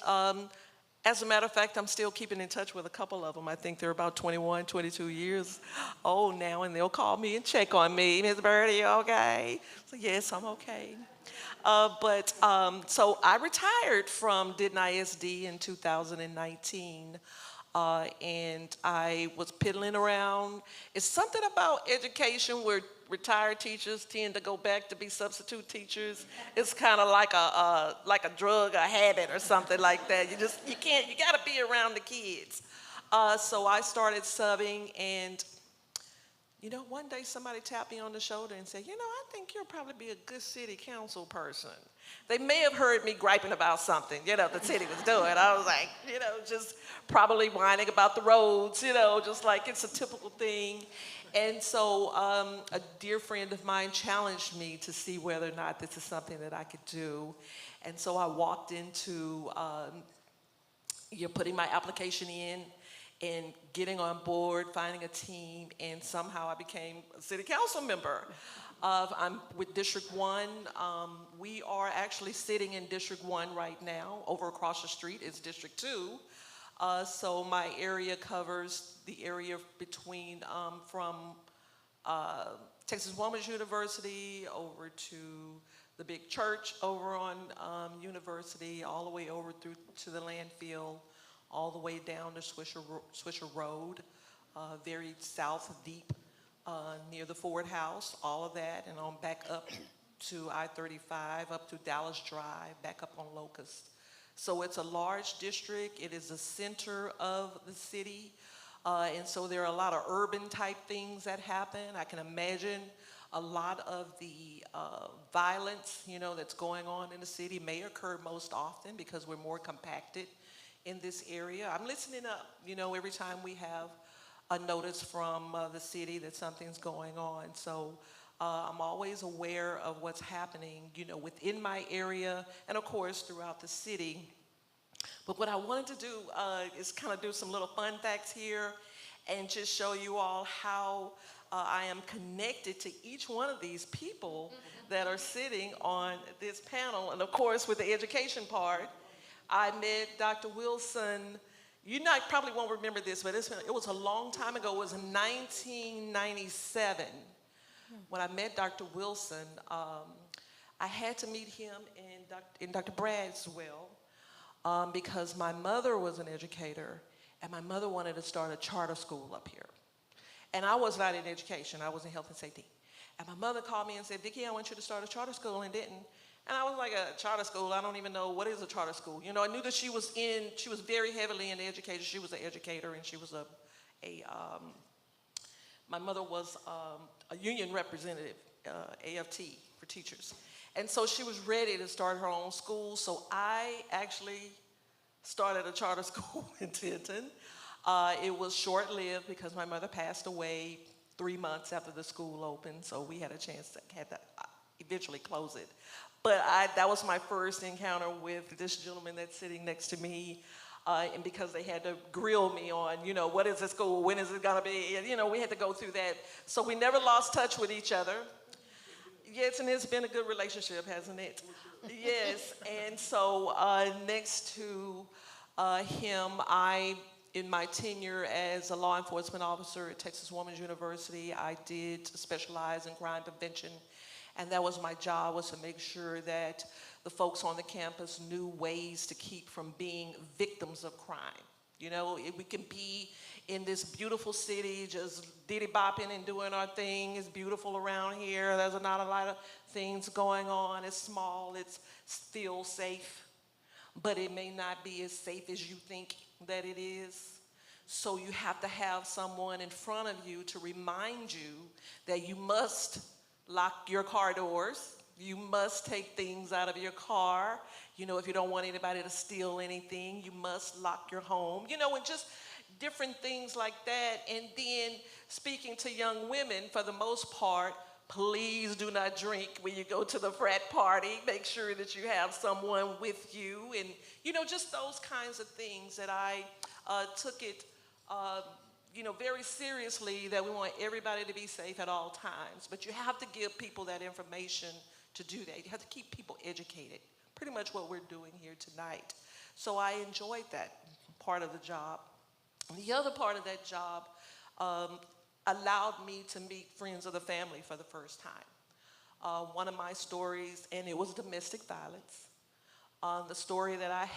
As a matter of fact, I'm still keeping in touch with a couple of them. I think they're about 21, 22 years old now, and they'll call me and check on me. Ms. Byrd, are you okay? So yes, I'm okay. So I retired from Denton ISD in 2019, and I was piddling around. It's something about education where retired teachers tend to go back to be substitute teachers. It's kind of like a drug, a habit, or something like that. You got to be around the kids. So I started subbing, and one day somebody tapped me on the shoulder and said, I think you'll probably be a good city council person. They may have heard me griping about something, the city was doing. I was like, just probably whining about the roads, just like it's a typical thing. And so a dear friend of mine challenged me to see whether or not this is something that I could do. And so I walked into putting my application in and getting on board, finding a team, and somehow I became a city council member. I'm with District 1. We are actually sitting in District 1 right now. Over across the street is District 2. So my area covers the area between from Texas Woman's University over to the big church over on University, all the way over through to the landfill, all the way down to Swisher Road, very south deep near the Ford House, all of that, and on back up to I-35, up to Dallas Drive, back up on Locust. So it's a large district. It is the center of the city. And so there are a lot of urban type things that happen. I can imagine a lot of the violence, that's going on in the city may occur most often because we're more compacted in this area. I'm listening up, every time we have a notice from the city that something's going on. So I'm always aware of what's happening, within my area and of course throughout the city. But what I wanted to do is kind of do some little fun facts here and just show you all how I am connected to each one of these people that are sitting on this panel. And of course, with the education part, I met Dr. Wilson. Probably won't remember this, but it was a long time ago. It was in 1997 when I met Dr. Wilson. I had to meet him and Dr. Bradswell because my mother was an educator, and my mother wanted to start a charter school up here. And I was not in education. I was in health and safety. And my mother called me and said, Vicki, I want you to start a charter school in Denton. And I was like, a charter school? I don't even know what is a charter school. I knew that she was very heavily into education. She was an educator, and she was my mother was a union representative, AFT for teachers. And so she was ready to start her own school. So I actually started a charter school in Denton. It was short-lived because my mother passed away 3 months after the school opened. So we had a chance to eventually close it. But that was my first encounter with this gentleman that's sitting next to me. And because they had to grill me on, what is the school? When is it going to be? And, we had to go through that. So we never lost touch with each other. Yes, and it's been a good relationship, hasn't it? Yes. And so next to him, in my tenure as a law enforcement officer at Texas Woman's University, I did specialize in crime prevention. And that was my job, was to make sure that the folks on the campus knew ways to keep from being victims of crime. We can be in this beautiful city just diddy-bopping and doing our thing. It's beautiful around here. There's not a lot of things going on. It's small. It's still safe. But it may not be as safe as you think that it is. So you have to have someone in front of you to remind you that you must lock your car doors. You must take things out of your car. If you don't want anybody to steal anything, you must lock your home. And just different things like that. And then speaking to young women, for the most part, please do not drink when you go to the frat party. Make sure that you have someone with you. And, just those kinds of things that I took it very seriously, that we want everybody to be safe at all times. But you have to give people that information to do that. You have to keep people educated. Pretty much what we're doing here tonight. So I enjoyed that. part of the job. The other part of that job allowed me to meet friends of the family for the first time. One of my stories, and it was domestic violence. The story that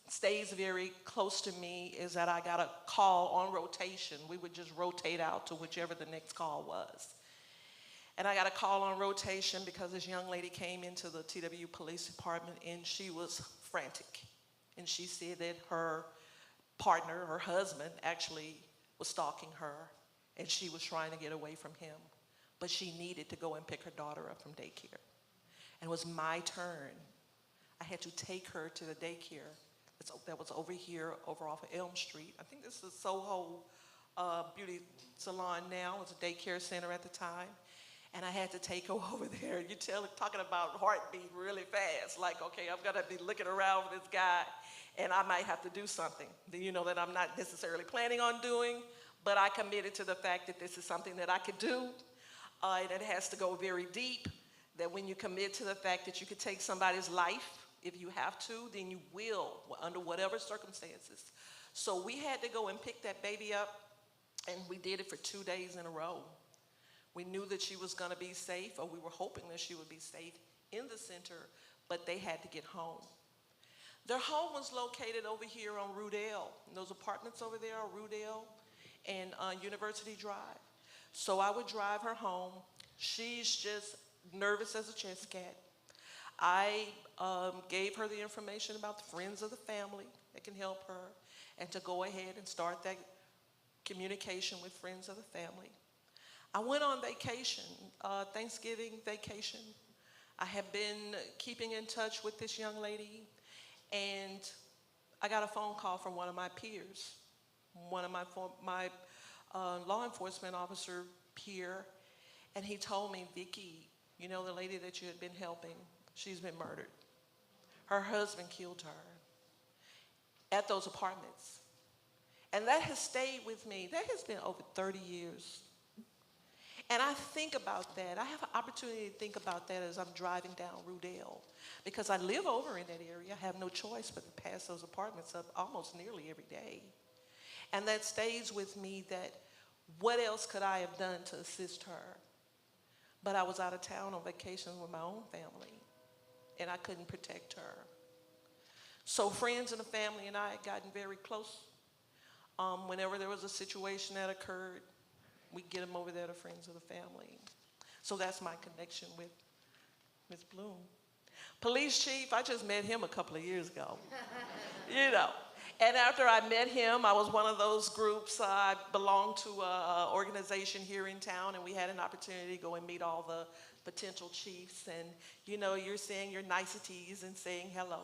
stays very close to me is that I got a call on rotation. We would just rotate out to whichever the next call was. And I got a call on rotation because this young lady came into the TW Police Department and she was frantic. And she said that her partner, her husband, actually was stalking her and she was trying to get away from him. But she needed to go and pick her daughter up from daycare. And it was my turn. I had to take her to the daycare that was over here, over off of Elm Street. I think this is Soho Beauty Salon now. It was a daycare center at the time. And I had to take her over there. You talking about heartbeat really fast. Like, okay, I'm gonna be looking around for this guy and I might have to do something, you know, that I'm not necessarily planning on doing, but I committed to the fact that this is something that I could do. And it has to go very deep, that when you commit to the fact that you could take somebody's life, if you have to, then you will, under whatever circumstances. So we had to go and pick that baby up, and we did it for 2 days in a row. We knew that she was gonna be safe, or we were hoping that she would be safe in the center, but they had to get home. Their home was located over here on Rudell. And those apartments over there are Rudell and University Drive. So I would drive her home. She's just nervous as a chess cat. I gave her the information about the friends of the family that can help her and to go ahead and start that communication with friends of the family. I went on vacation, Thanksgiving vacation. I have been keeping in touch with this young lady, and I got a phone call from one of my peers, one of my law enforcement officer peer, and he told me, Vicki, you know the lady that you had been helping, she's been murdered. Her husband killed her at those apartments. And that has stayed with me. That has been over 30 years. And I think about that. I have an opportunity to think about that as I'm driving down Rudell, because I live over in that area. I have no choice but to pass those apartments up almost nearly every day. And that stays with me, that what else could I have done to assist her? But I was out of town on vacation with my own family, and I couldn't protect her. So friends and the family and I had gotten very close. Whenever there was a situation that occurred, we'd get them over there to friends of the family. So that's my connection with Ms. Bloom. Police chief, I just met him a couple of years ago, you know. And after I met him, I was one of those groups. I belonged to an organization here in town, and we had an opportunity to go and meet all the potential chiefs. And, you know, you're saying your niceties and saying hello.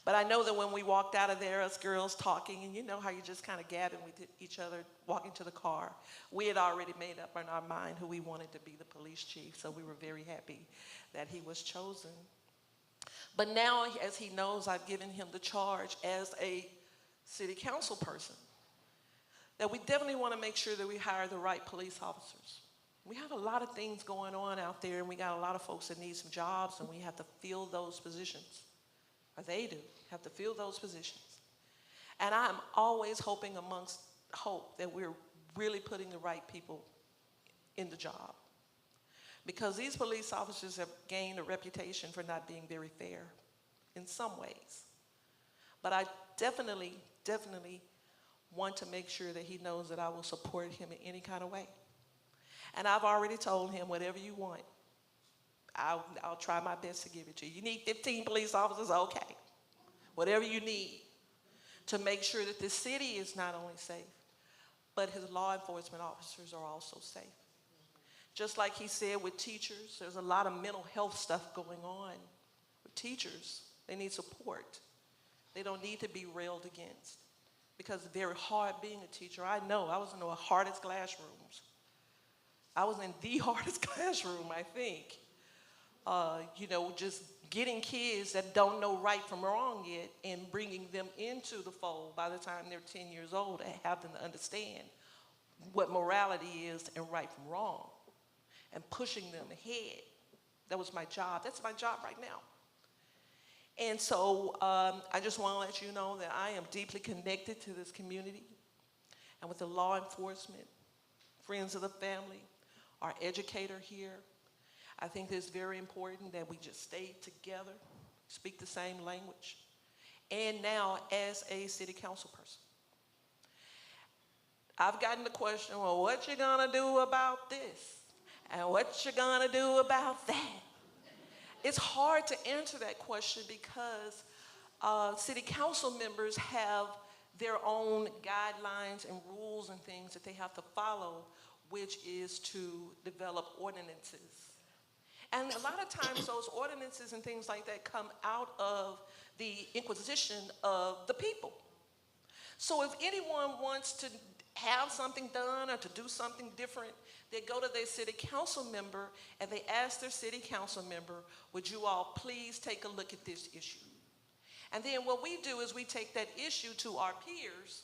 But I know that when we walked out of there, us girls talking, and you know how you just kind of gabbing with each other, walking to the car, we had already made up in our mind who we wanted to be the police chief, so we were very happy that he was chosen. But now, as he knows, I've given him the charge as a city council person, that we definitely want to make sure that we hire the right police officers. We have a lot of things going on out there, and we got a lot of folks that need some jobs, and we have to fill those positions. Or they do, have to fill those positions. And I'm always hoping amongst hope that we're really putting the right people in the job. Because these police officers have gained a reputation for not being very fair in some ways. But I definitely want to make sure that he knows that I will support him in any kind of way. And I've already told him, whatever you want, I'll try my best to give it to you. You need 15 police officers? Okay. Whatever you need to make sure that this city is not only safe, but his law enforcement officers are also safe. Just like he said with teachers, there's a lot of mental health stuff going on with teachers. They need support. They don't need to be railed against, because it's very hard being a teacher. I know, I was in the hardest classrooms. I was in the hardest classroom, I think. You know, just getting kids that don't know right from wrong yet and bringing them into the fold by the time they're 10 years old and have them to understand what morality is and right from wrong and pushing them ahead. That was my job. That's my job right now. And so I just want to let you know that I am deeply connected to this community and with the law enforcement, friends of the family, our educator here. I think it's very important that we just stay together, speak the same language. And now as a city council person, I've gotten the question, well, what you gonna do about this? And what you gonna do about that? It's hard to answer that question because city council members have their own guidelines and rules and things that they have to follow, which is to develop ordinances. And a lot of times those ordinances and things like that come out of the inquisition of the people. So if anyone wants to have something done or to do something different, they go to their city council member and they ask their city council member, would you all please take a look at this issue? And then what we do is we take that issue to our peers,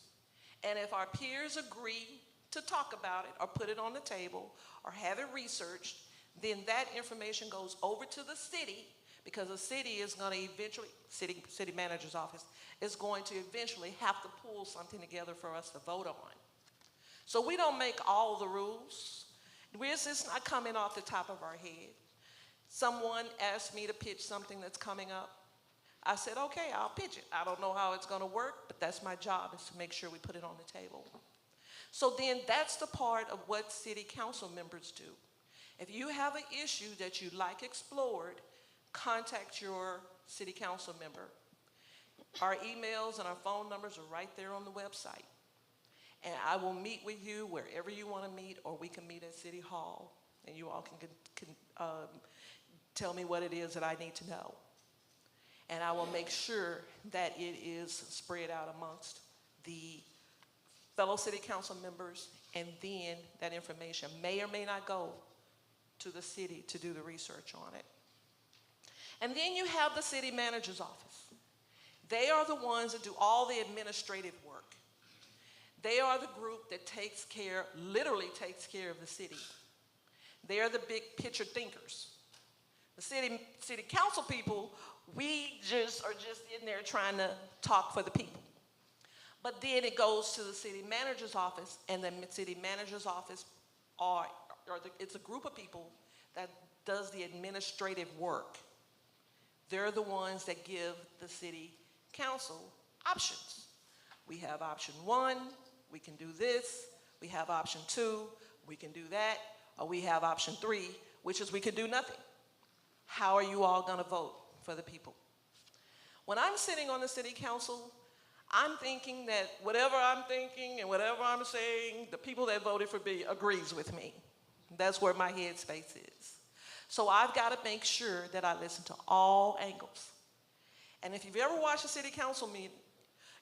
and if our peers agree to talk about it or put it on the table or have it researched, then that information goes over to the city, because the city is going to eventually, city manager's office is going to eventually have to pull something together for us to vote on. So we don't make all the rules. It's just not coming off the top of our head. Someone asked me to pitch something that's coming up. I said, okay, I'll pitch it. I don't know how it's going to work, but that's my job, is to make sure we put it on the table. So then that's the part of what city council members do. If you have an issue that you'd like explored, contact your city council member. Our emails and our phone numbers are right there on the website. And I will meet with you wherever you want to meet, or we can meet at City Hall, and you all can tell me what it is that I need to know. And I will make sure that it is spread out amongst the fellow city council members, and then that information may or may not go to the city to do the research on it. And then you have the city manager's office. They are the ones that do all the administrative work. They are the group that literally takes care of the city. They are the big picture thinkers. The city council people, we just are in there trying to talk for the people. But then it goes to the city manager's office, and the city manager's office it's a group of people that does the administrative work. They're the ones that give the city council options. We have option 1, we can do this. We have option 2, we can do that. Or we have option 3, which is we can do nothing. How are you all gonna vote for the people? When I'm sitting on the city council, I'm thinking that whatever I'm thinking and whatever I'm saying, the people that voted for me agrees with me. That's where my headspace is. So I've got to make sure that I listen to all angles. And if you've ever watched a city council meeting,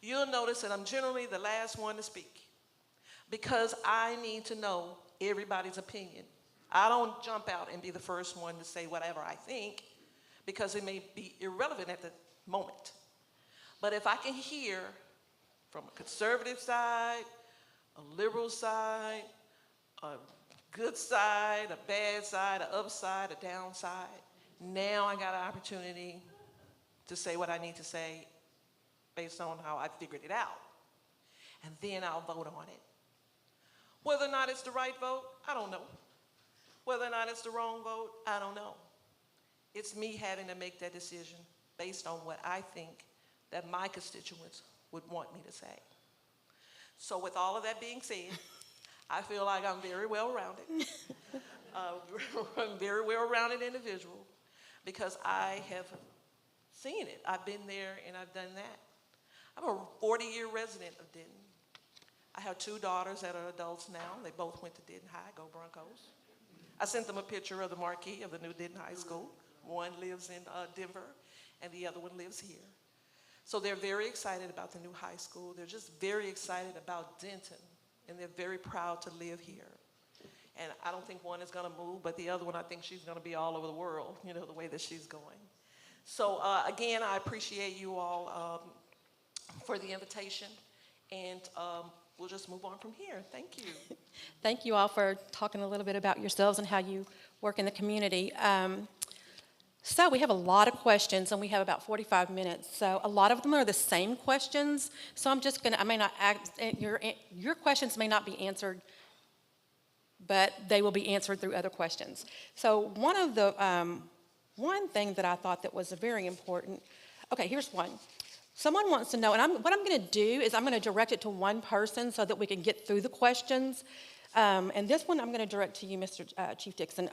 you'll notice that I'm generally the last one to speak, because I need to know everybody's opinion. I don't jump out and be the first one to say whatever I think, because it may be irrelevant at the moment. But if I can hear from a conservative side, a liberal side, a good side, a bad side, an upside, a downside, now I got an opportunity to say what I need to say based on how I figured it out. And then I'll vote on it. Whether or not it's the right vote, I don't know. Whether or not it's the wrong vote, I don't know. It's me having to make that decision based on what I think that my constituents would want me to say. So with all of that being said, I feel like I'm very well-rounded. I'm a very well-rounded individual, because I have seen it. I've been there and I've done that. I'm a 40-year resident of Denton. I have 2 daughters that are adults now. They both went to Denton High. Go Broncos. I sent them a picture of the marquee of the new Denton High School. One lives in Denver, and the other one lives here. So they're very excited about the new high school. They're just very excited about Denton, and they're very proud to live here. And I don't think one is going to move, but the other one, I think she's going to be all over the world, you know, the way that she's going. So again, I appreciate you all for the invitation, and we'll just move on from here. Thank you. Thank you all for talking a little bit about yourselves and how you work in the community. So we have a lot of questions, and we have about 45 minutes. So a lot of them are the same questions. So I'm just going to, I may not, your questions may not be answered, but they will be answered through other questions. So one thing that I thought that was very important, okay, here's one. Someone wants to know, and what I'm going to do is I'm going to direct it to one person so that we can get through the questions. And this one I'm going to direct to you, Mr. Chief Dixon.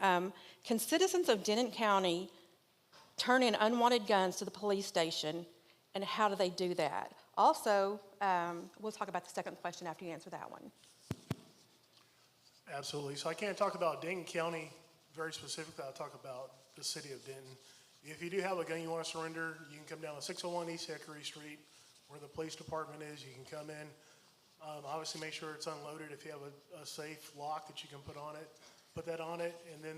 Can citizens of Denton County turn in unwanted guns to the police station, and how do they do that? Also, we'll talk about the second question after you answer that one. Absolutely. So I can't talk about Denton County very specifically. I'll talk about the city of Denton. If you do have a gun you want to surrender, you can come down to 601 East Hickory Street where the police department is. You can come in. Obviously, make sure it's unloaded. If you have a safe lock that you can put on it, put that on it, and then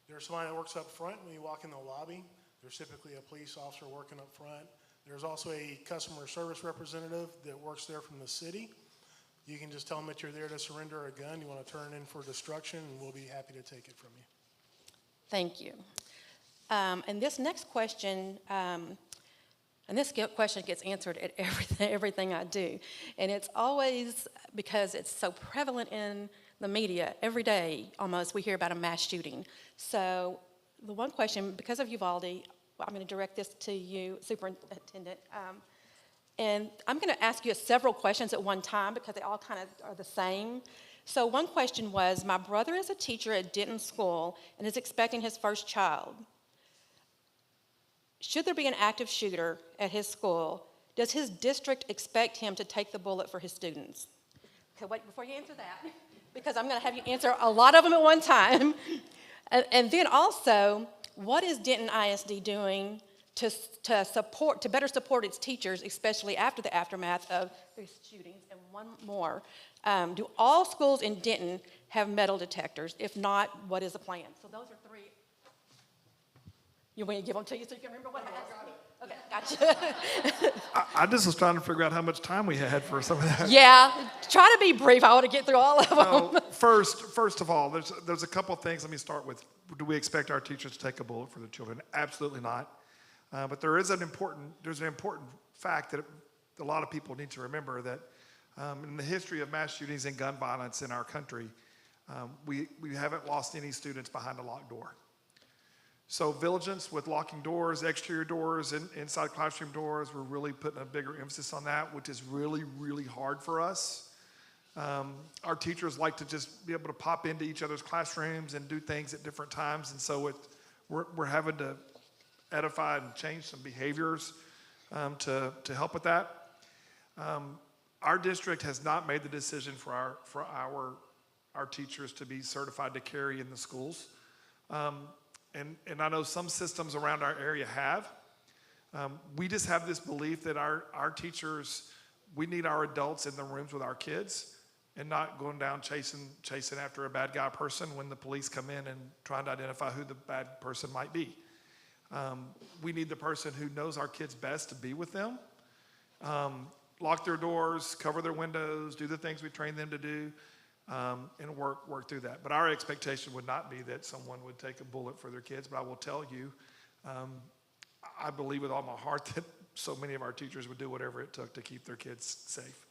there's somebody that works up front when you walk in the lobby. There's typically a police officer working up front. There's also a customer service representative that works there from the city. You can just tell them that you're there to surrender a gun, you want to turn it in for destruction, and we'll be happy to take it from you. Thank you. And this next question, question gets answered at everything I do. And it's always because it's so prevalent in the media. Every day, almost, we hear about a mass shooting. So the one question, because of Uvalde, I'm going to direct this to you, Superintendent. And I'm going to ask you several questions at one time because they all kind of are the same. So one question was, my brother is a teacher at Denton School and is expecting his first child. Should there be an active shooter at his school, does his district expect him to take the bullet for his students? Okay, wait, before you answer that, because I'm going to have you answer a lot of them at one time. And then also, what is Denton ISD doing to better support its teachers, especially after the aftermath of these shootings? And one more, do all schools in Denton have metal detectors? If not, what is the plan? So those are three. You want me to give them to you so you can remember what I asked? Okay, gotcha. I just was trying to figure out how much time we had for some of that. Yeah, try to be brief. I want to get through all of them. Well, first of all, there's a couple of things. Let me start with, do we expect our teachers to take a bullet for their children? Absolutely not. But there's an important fact that a lot of people need to remember, that in the history of mass shootings and gun violence in our country, we haven't lost any students behind a locked door. So vigilance with locking doors, exterior doors, and inside classroom doors, we're really putting a bigger emphasis on that, which is really, really hard for us. Our teachers like to just be able to pop into each other's classrooms and do things at different times, and so we're having to edify and change some behaviors to help with that. Our district has not made the decision for our teachers to be certified to carry in the schools. And I know some systems around our area have. We just have this belief that our teachers, we need our adults in the rooms with our kids and not going down chasing after a bad guy person when the police come in and trying to identify who the bad person might be. We need the person who knows our kids best to be with them, lock their doors, cover their windows, do the things we train them to do, and work through that. But our expectation would not be that someone would take a bullet for their kids. But I will tell you, I believe with all my heart that so many of our teachers would do whatever it took to keep their kids safe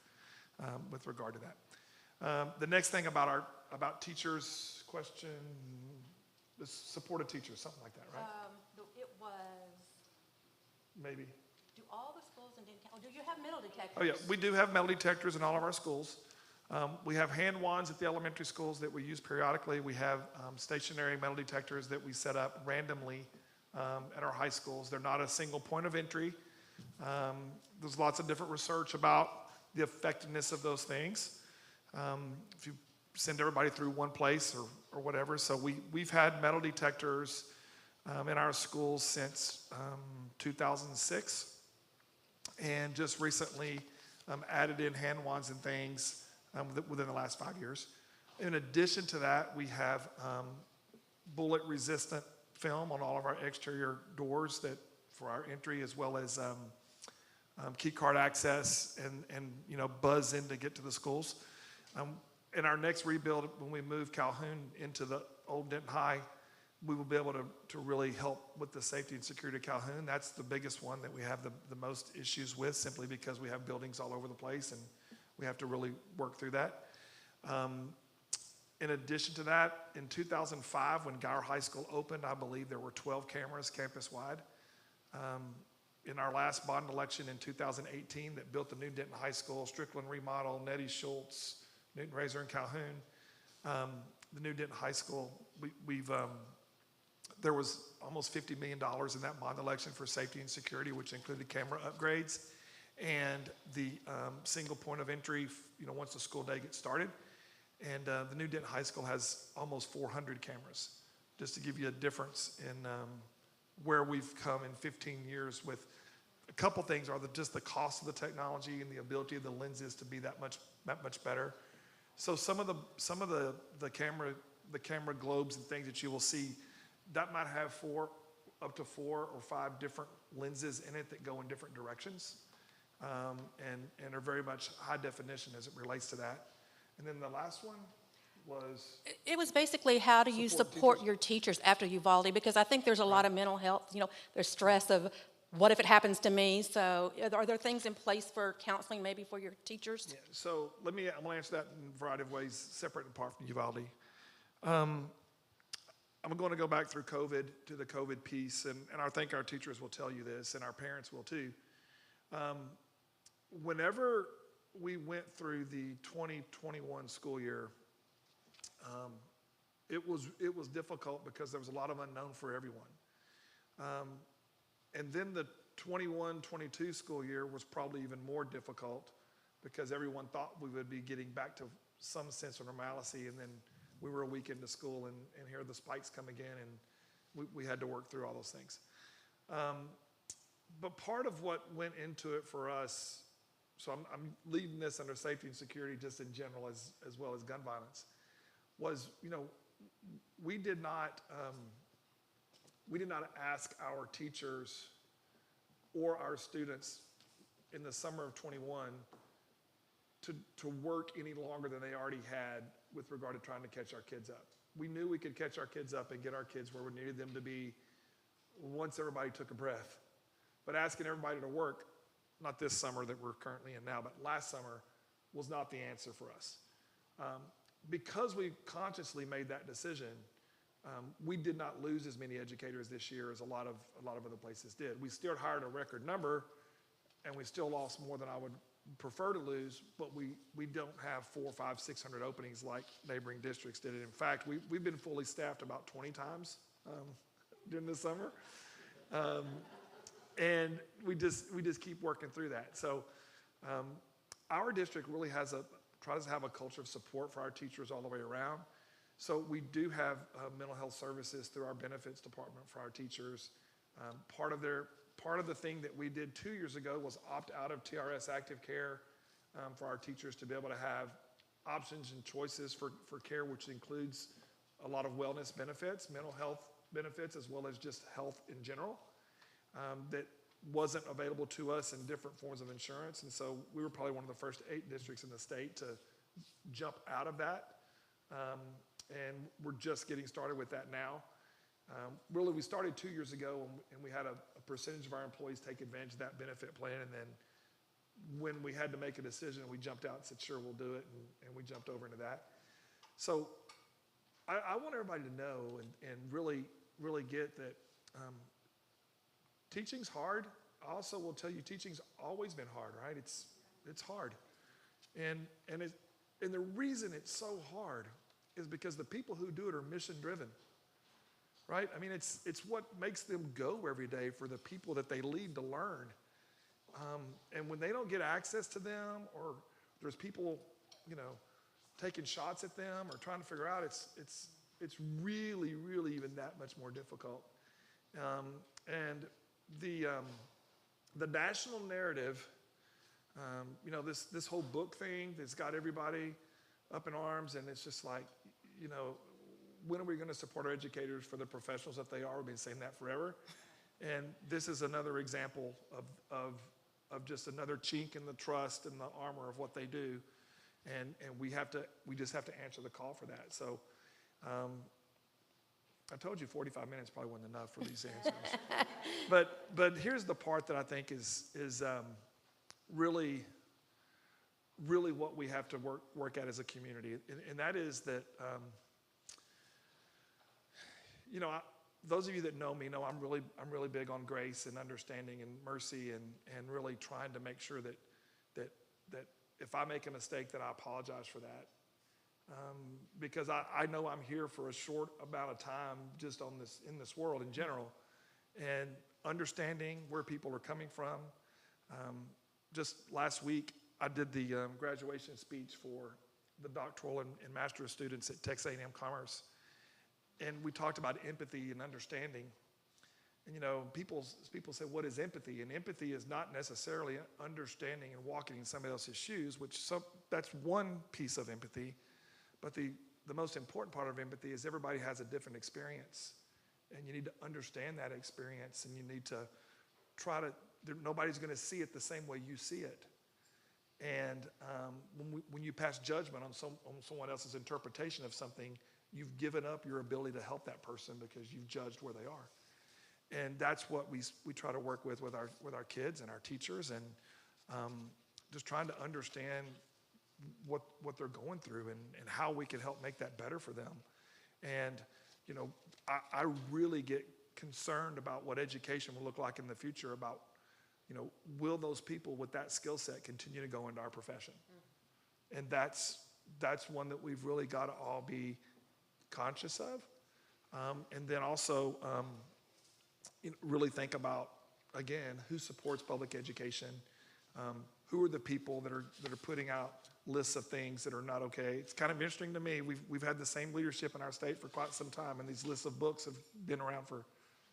with regard to that. The next thing about teachers question, the support of teachers, something like that, right? It was, Maybe. do all the schools in Denton County, do you have metal detectors? Oh yeah, we do have metal detectors in all of our schools. We have hand wands at the elementary schools that we use periodically. We have stationary metal detectors that we set up randomly at our high schools. They're not a single point of entry. There's lots of different research about the effectiveness of those things. If you send everybody through one place or whatever. So we've had metal detectors in our schools since 2006, and just recently added in hand wands and things within the last 5 years. In addition to that, we have bullet resistant film on all of our exterior doors that for our entry, as well as key card access and buzz in to get to the schools. In our next rebuild, when we move Calhoun into the old Denton High, we will be able to really help with the safety and security of Calhoun. That's the biggest one that we have the most issues with, simply because we have buildings all over the place and we have to really work through that. In addition to that, in 2005, when Gower High School opened, I believe there were 12 cameras campus-wide. In our last bond election in 2018 that built the new Denton High School, Strickland remodel, Nettie Schultz, Newton Razor, and Calhoun, the new Denton High School, there was almost $50 million in that bond election for safety and security, which included camera upgrades and the single point of entry, once the school day gets started. And the new Denton High School has almost 400 cameras, just to give you a difference in where we've come in 15 years. With a couple things are just the cost of the technology and the ability of the lenses to be that much better. So some of the camera globes and things that you will see, that might have up to 4 or 5 different lenses in it that go in different directions, and are very much high definition as it relates to that. And then the last one was? It was basically, how do you support your teachers after Uvalde? Because I think there's a lot of mental health, there's stress of, what if it happens to me? So are there things in place for counseling maybe for your teachers? Yeah, so I'm going to answer that in a variety of ways, separate and apart from Uvalde. I'm going to go back through COVID to the COVID piece, and I think our teachers will tell you this, and our parents will too. Whenever we went through the 2021 school year, it was difficult because there was a lot of unknown for everyone. And then the 21-22 school year was probably even more difficult because everyone thought we would be getting back to some sense of normalcy, and then we were a week into school, and here the spikes come again, and we had to work through all those things. But part of what went into it for us, so I'm leading this under safety and security just in general as well as gun violence, was, we did not ask our teachers or our students in the summer of 21 to work any longer than they already had with regard to trying to catch our kids up. We knew we could catch our kids up and get our kids where we needed them to be once everybody took a breath. But asking everybody to work, not this summer that we're currently in now, but last summer, was not the answer for us. Because we consciously made that decision, we did not lose as many educators this year as a lot of other places did. We still hired a record number, and we still lost more than I would prefer to lose, but we don't have 400, 500, 600 openings like neighboring districts did. In fact, we've been fully staffed about 20 times during the summer. And we just keep working through that. So our district really tries to have a culture of support for our teachers all the way around. So we do have mental health services through our benefits department for our teachers. Part of the thing that we did 2 years ago was opt out of TRS Active Care for our teachers to be able to have options and choices for care, which includes a lot of wellness benefits, mental health benefits, as well as just health in general, that wasn't available to us in different forms of insurance. And so we were probably one of the first 8 districts in the state to jump out of that. And we're just getting started with that now. Really, we started 2 years ago, and we had a percentage of our employees take advantage of that benefit plan. And then when we had to make a decision, we jumped out and said, sure, we'll do it. And we jumped over into that. So I want everybody to know and really, really get that teaching's hard. I also will tell you, teaching's always been hard, right? It's hard. And the reason it's so hard is because the people who do it are mission driven, right? I mean, it's what makes them go every day for the people that they lead to learn. And when they don't get access to them, or there's people, taking shots at them or trying to figure out, it's really, really even that much more difficult. And the national narrative, this whole book thing that's got everybody up in arms, and it's just like, when are we going to support our educators for the professionals that they are? We've been saying that forever. And this is another example of just another chink in the trust and the armor of what they do. And we just have to answer the call for that. So I told you 45 minutes probably wasn't enough for these answers. But here's the part that I think is really what we have to work at as a community, and that is that, those of you that know me know I'm really big on grace and understanding and mercy and really trying to make sure that if I make a mistake that I apologize for that. Because I know I'm here for a short amount of time just in this world in general, and understanding where people are coming from. Just last week, I did the graduation speech for the doctoral and master's students at Texas A&M Commerce, and we talked about empathy and understanding. And people say, what is empathy? And empathy is not necessarily understanding and walking in somebody else's shoes, that's one piece of empathy. But the most important part of empathy is everybody has a different experience, and you need to understand that experience, and you need to nobody's going to see it the same way you see it. And when you pass judgment on someone else's interpretation of something, you've given up your ability to help that person because you've judged where they are. And that's what we try to work with our kids and our teachers, and just trying to understand what they're going through and how we can help make that better for them. And, I really get concerned about what education will look like in the future about, will those people with that skill set continue to go into our profession? And that's one that we've really got to all be conscious of. And then also really think about, again, who supports public education, who are the people that are putting out lists of things that are not okay. It's kind of interesting to me. We've had the same leadership in our state for quite some time, and these lists of books have been around for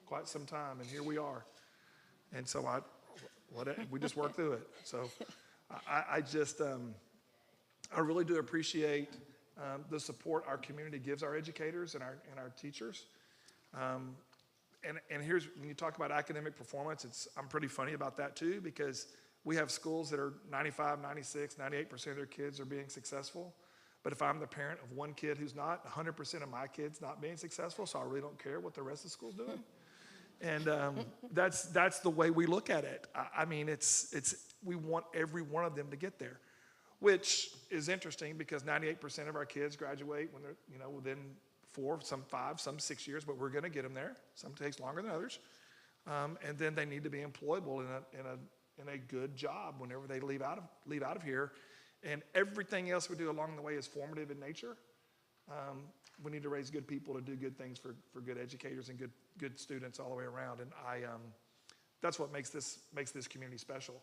quite some time, and here we are. And so we just work through it. So I really do appreciate the support our community gives our educators and our teachers. And here's, when you talk about academic performance, I'm pretty funny about that too, because we have schools that are 95, 96, 98% of their kids are being successful. But if I'm the parent of one kid who's not, 100% of my kids not being successful, so I really don't care what the rest of the school's doing. And that's the way we look at it. I mean, we want every one of them to get there, which is interesting because 98% of our kids graduate when they're, within 4, some 5, some 6 years, but we're going to get them there. Some takes longer than others. And then they need to be employable in a good job whenever they leave out of here. And everything else we do along the way is formative in nature. We need to raise good people to do good things for good educators and good students all the way around. And that's what makes this community special,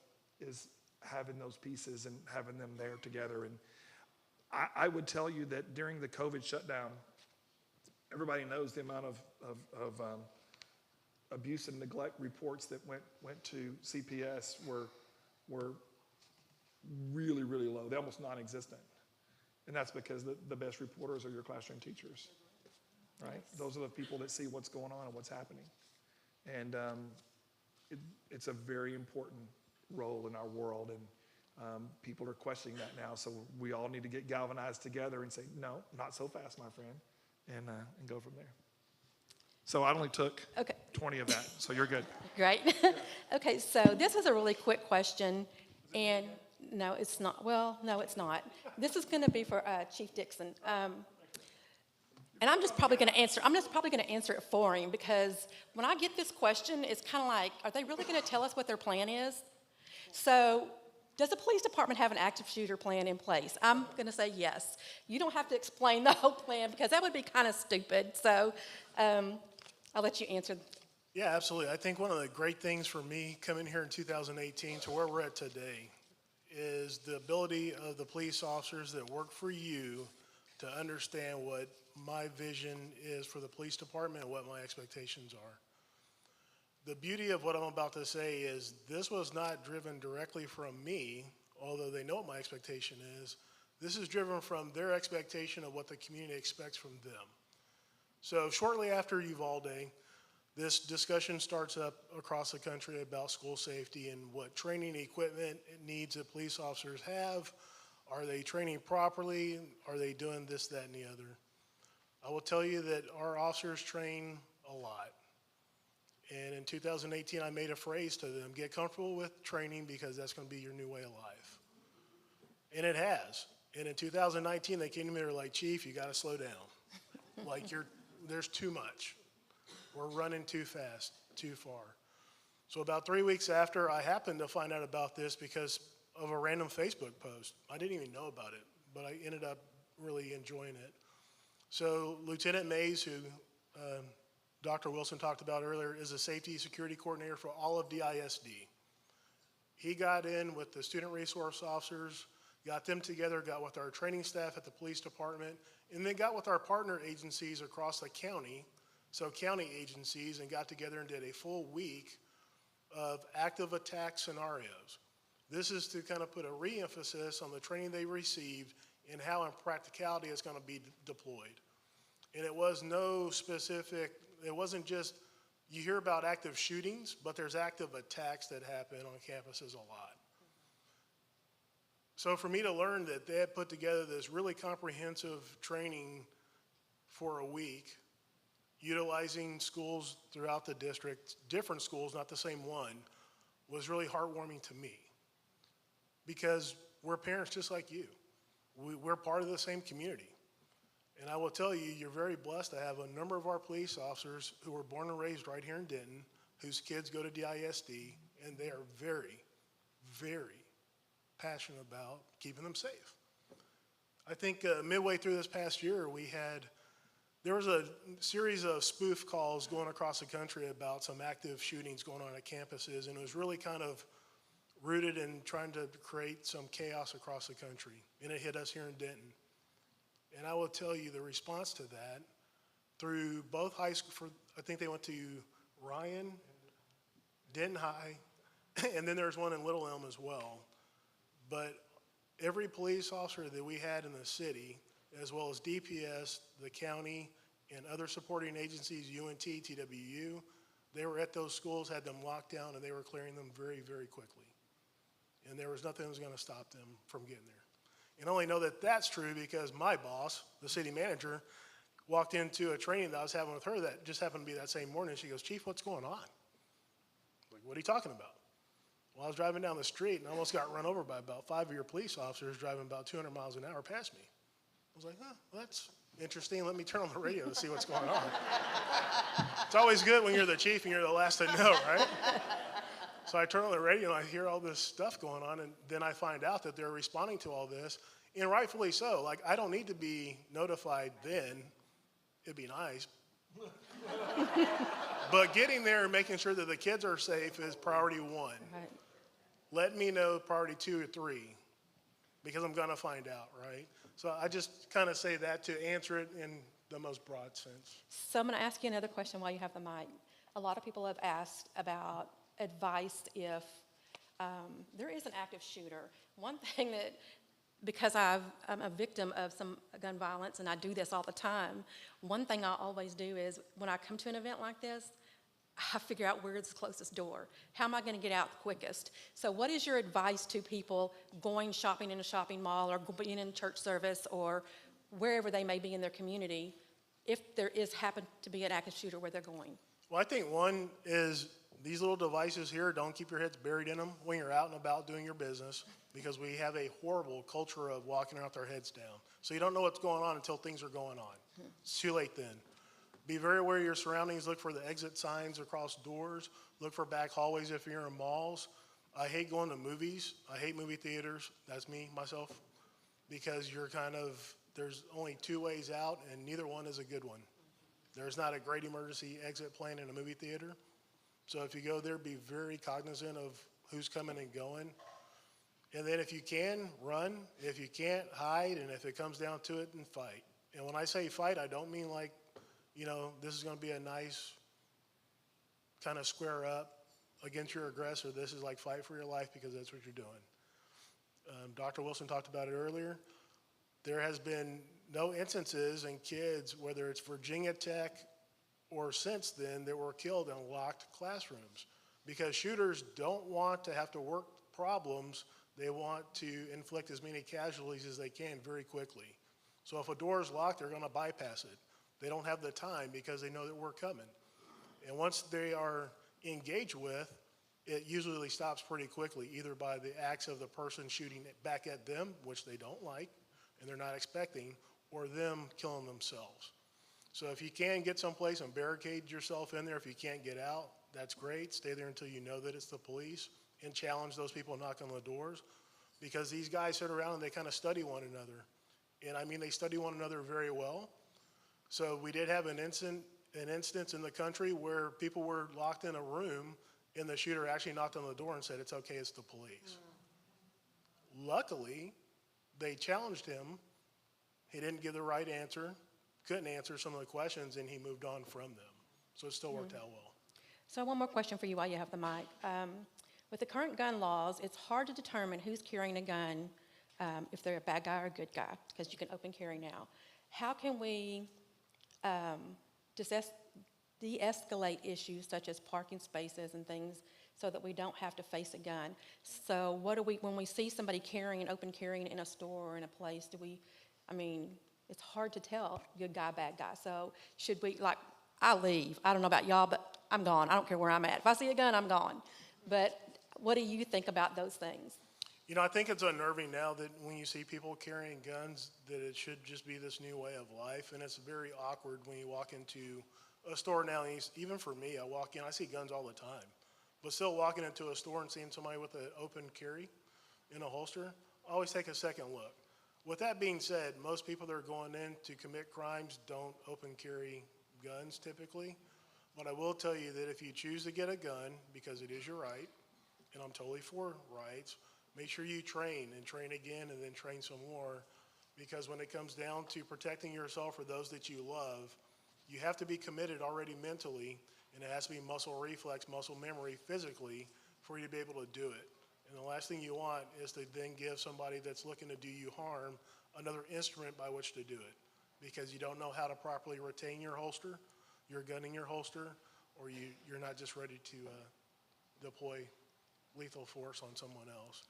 is having those pieces and having them there together. And I would tell you that during the COVID shutdown, everybody knows the amount of abuse and neglect reports that went to CPS were really, really low. They're almost non-existent. And that's because the best reporters are your classroom teachers, right? Yes. Those are the people that see what's going on and what's happening. And it's a very important role in our world, and people are questioning that now. So we all need to get galvanized together and say, no, not so fast, my friend, and go from there. So I only took 20 of that, so you're good. Great. Okay, so this is a really quick question, and no, it's not. Well, no, it's not. This is going to be for Chief Dixon, and I'm just probably going to answer it for him, because when I get this question, it's kind of like, are they really going to tell us what their plan is? So, does the police department have an active shooter plan in place? I'm going to say yes. You don't have to explain the whole plan, because that would be kind of stupid. So, I'll let you answer. Yeah, absolutely. I think one of the great things for me coming here in 2018 to where we're at today is the ability of the police officers that work for you to understand what my vision is for the police department and what my expectations are. The beauty of what I'm about to say is this was not driven directly from me, although they know what my expectation is. This is driven from their expectation of what the community expects from them. So shortly after Uvalde, this discussion starts up across the country about school safety and what training equipment needs that police officers have. Are they training properly? Are they doing this, that, and the other? I will tell you that our officers train a lot. And in 2018, I made a phrase to them, get comfortable with training because that's going to be your new way of life. And it has. And in 2019, they came to me, they were like, Chief, you got to slow down. Like there's too much. We're running too fast, too far. So about 3 weeks after, I happened to find out about this because of a random Facebook post. I didn't even know about it, but I ended up really enjoying it. So Lieutenant Mays, who Dr. Wilson talked about earlier, is a safety security coordinator for all of DISD. He got in with the student resource officers, got them together, got with our training staff at the police department, and then got with our partner agencies across the county, so county agencies, and got together and did a full week of active attack scenarios. This is to kind of put a re-emphasis on the training they received and how in practicality it's going to be deployed. And it was no specific, it wasn't just, you hear about active shootings, but there's active attacks that happen on campuses a lot. So for me to learn that they had put together this really comprehensive training for a week, utilizing schools throughout the district, different schools, not the same one, was really heartwarming to me. Because we're parents just like you. We're part of the same community. And I will tell you, you're very blessed to have a number of our police officers who were born and raised right here in Denton, whose kids go to DISD, and they are very, very passionate about keeping them safe. I think midway through this past year, there was a series of spoof calls going across the country about some active shootings going on at campuses, and it was really kind of rooted in trying to create some chaos across the country, and it hit us here in Denton. And I will tell you the response to that through both high school, I think they went to Ryan, Denton High, and then there's one in Little Elm as well. But every police officer that we had in the city, as well as DPS, the county, and other supporting agencies, UNT, TWU, they were at those schools, had them locked down, and they were clearing them very, very quickly. And there was nothing that was going to stop them from getting there. And I only know that that's true because my boss, the city manager, walked into a training that I was having with her that just happened to be that same morning. She goes, Chief, what's going on? I'm like, what are you talking about? Well, I was driving down the street and I almost got run over by about 5 of your police officers driving about 200 miles an hour past me. I was like, well, that's interesting. Let me turn on the radio to see what's going on. It's always good when you're the chief and you're the last to know, right? So I turn on the radio and I hear all this stuff going on, and then I find out that they're responding to all this, and rightfully so. Like, I don't need to be notified then. It'd be nice. But getting there and making sure that the kids are safe is priority one. Right. Let me know priority 2 or 3, because I'm going to find out, right? So I just kind of say that to answer it in the most broad sense. So I'm going to ask you another question while you have the mic. A lot of people have asked about advice if there is an active shooter. One thing that, because I'm a victim of some gun violence and I do this all the time, one thing I always do is when I come to an event like this, I figure out where's the closest door. How am I going to get out the quickest? So what is your advice to people going shopping in a shopping mall or being in church service or wherever they may be in their community if there is happen to be an active shooter where they're going? Well, I think one is these little devices here, don't keep your heads buried in them when you're out and about doing your business, because we have a horrible culture of walking around with our heads down. So you don't know what's going on until things are going on. It's too late then. Be very aware of your surroundings. Look for the exit signs across doors. Look for back hallways if you're in malls. I hate going to movies. I hate movie theaters. That's me, myself, because there's only 2 ways out, and neither one is a good one. There's not a great emergency exit plan in a movie theater. So if you go there, be very cognizant of who's coming and going. And then if you can, run. If you can't, hide. And if it comes down to it, then fight. And when I say fight, I don't mean like, this is going to be a nice kind of square up against your aggressor. This is like fight for your life, because that's what you're doing. Dr. Wilson talked about it earlier. There has been no instances in kids, whether it's Virginia Tech or since then, that were killed in locked classrooms, because shooters don't want to have to work problems. They want to inflict as many casualties as they can very quickly. So if a door is locked, they're going to bypass it. They don't have the time because they know that we're coming. And once they are engaged with, it usually stops pretty quickly, either by the acts of the person shooting it back at them, which they don't like and they're not expecting, or them killing themselves. So if you can get someplace and barricade yourself in there, if you can't get out, that's great. Stay there until you know that it's the police and challenge those people knocking on the doors, because these guys sit around and they kind of study one another. And I mean, they study one another very well. So we did have an instance in the country where people were locked in a room and the shooter actually knocked on the door and said, "It's okay, it's the police." Luckily, they challenged him. He didn't give the right answer, couldn't answer some of the questions, and he moved on from them. So it still worked out well. So one more question for you while you have the mic. With the current gun laws, it's hard to determine who's carrying a gun, if they're a bad guy or a good guy, because you can open carry now. How can we de-escalate issues such as parking spaces and things so that we don't have to face a gun? So what do we, when we see somebody carrying, open carrying in a store or in a place, it's hard to tell good guy, bad guy. So should we, I leave. I don't know about y'all, but I'm gone. I don't care where I'm at. If I see a gun, I'm gone. But what do you think about those things? You know, I think it's unnerving now that when you see people carrying guns, that it should just be this new way of life. And it's very awkward when you walk into a store now. Even for me, I walk in, I see guns all the time. But still walking into a store and seeing somebody with an open carry in a holster, I always take a second look. With that being said, most people that are going in to commit crimes don't open carry guns typically. But I will tell you that if you choose to get a gun, because it is your right, and I'm totally for rights, make sure you train and train again and then train some more, because when it comes down to protecting yourself or those that you love, you have to be committed already mentally, and it has to be muscle reflex, muscle memory physically for you to be able to do it. And the last thing you want is to then give somebody that's looking to do you harm another instrument by which to do it, because you don't know how to properly retain your holster, your gun in your holster, or you're not just ready to deploy lethal force on someone else.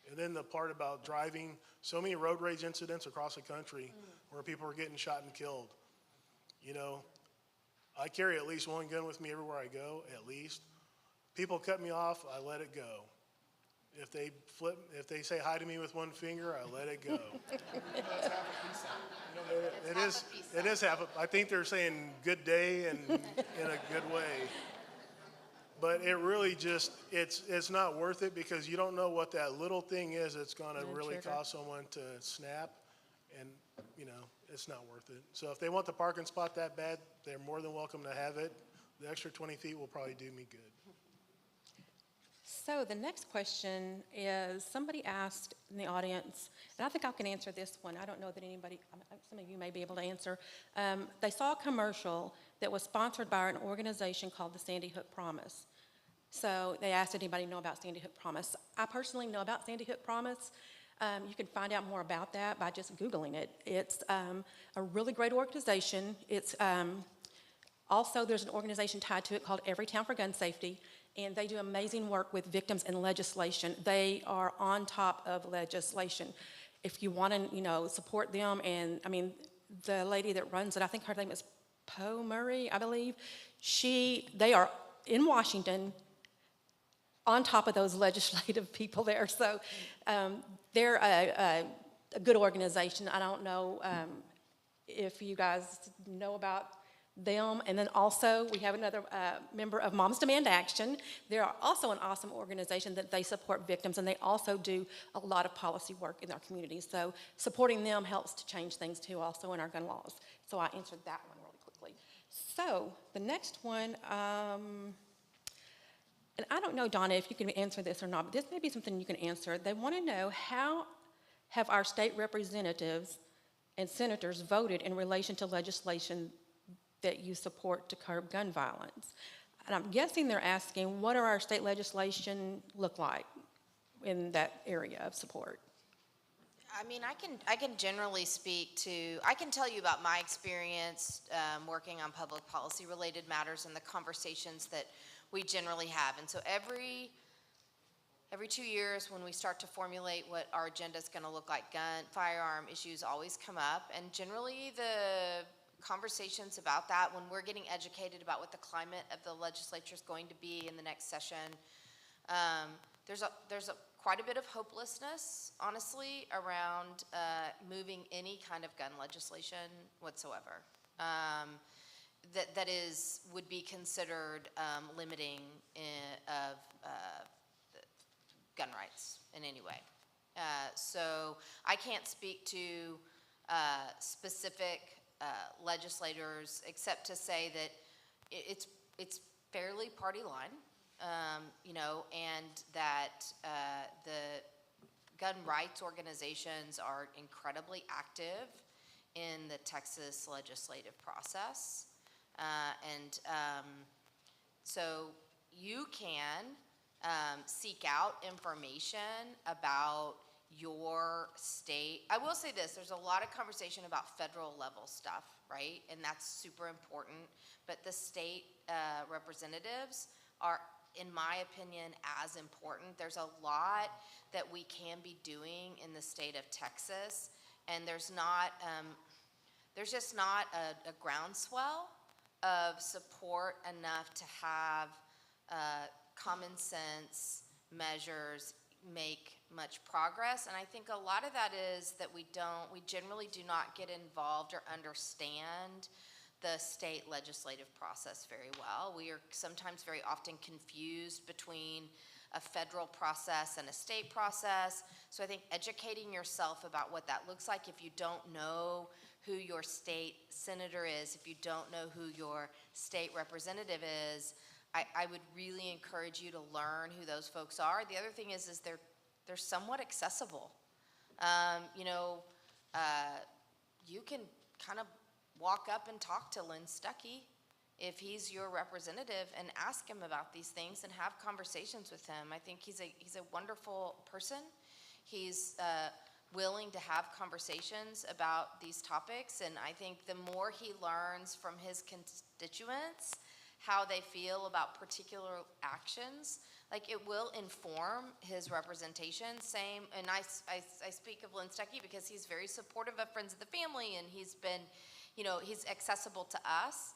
And then the part about driving, so many road rage incidents across the country where people are getting shot and killed. You know, I carry at least one gun with me everywhere I go, at least. People cut me off, I let it go. If they say hi to me with one finger, I let it go. It is half. I think they're saying good day and in a good way. But it really just, it's not worth it, because you don't know what that little thing is that's going to really cause someone to snap, and, it's not worth it. So if they want the parking spot that bad, they're more than welcome to have it. The extra 20 feet will probably do me good. So the next question is, somebody asked in the audience, and I think I can answer this one. I don't know that anybody, some of you may be able to answer. They saw a commercial that was sponsored by an organization called the Sandy Hook Promise. So they asked, did anybody know about Sandy Hook Promise? I personally know about Sandy Hook Promise. You can find out more about that by just Googling it. It's a really great organization. It's also, there's an organization tied to it called Everytown for Gun Safety, and they do amazing work with victims in legislation. They are on top of legislation. If you want to, support them, and the lady that runs it, I think her name is Poe Murray, I believe. They are in Washington, on top of those legislative people there. So they're a good organization. I don't know if you guys know about them. And then also we have another member of Moms Demand Action. They're also an awesome organization that they support victims, and they also do a lot of policy work in our community. So supporting them helps to change things too, also in our gun laws. So I answered that one really quickly. So the next one, and I don't know, Donna, if you can answer this or not, but this may be something you can answer. They want to know, how have our state representatives and senators voted in relation to legislation that you support to curb gun violence? And I'm guessing they're asking, what do our state legislation look like in that area of support? I can generally speak to, I can tell you about my experience working on public policy related matters and the conversations that we generally have. And so every 2 years when we start to formulate what our agenda is going to look like, firearm issues always come up. And generally the conversations about that, when we're getting educated about what the climate of the legislature is going to be in the next session, there's quite a bit of hopelessness, honestly, around moving any kind of gun legislation whatsoever. That would be considered limiting of gun rights in any way. So I can't speak to specific legislators except to say that it's fairly party line, and that the gun rights organizations are incredibly active in the Texas legislative process. So you can seek out information about your state. I will say this, there's a lot of conversation about federal level stuff, right? And that's super important. But the state representatives are, in my opinion, as important. There's a lot that we can be doing in the state of Texas, and there's just not a groundswell of support enough to have common sense measures make much progress. And I think a lot of that is that we generally do not get involved or understand the state legislative process very well. We are sometimes very often confused between a federal process and a state process. So I think educating yourself about what that looks like, if you don't know who your state senator is, if you don't know who your state representative is, I would really encourage you to learn who those folks are. The other thing is they're somewhat accessible. You can kind of walk up and talk to Lynn Stuckey if he's your representative and ask him about these things and have conversations with him. I think he's a wonderful person. He's willing to have conversations about these topics, and I think the more he learns from his constituents how they feel about particular actions, like, it will inform his representation. Same, and I speak of Lynn Stuckey because he's very supportive of Friends of the Family, and he's been, he's accessible to us.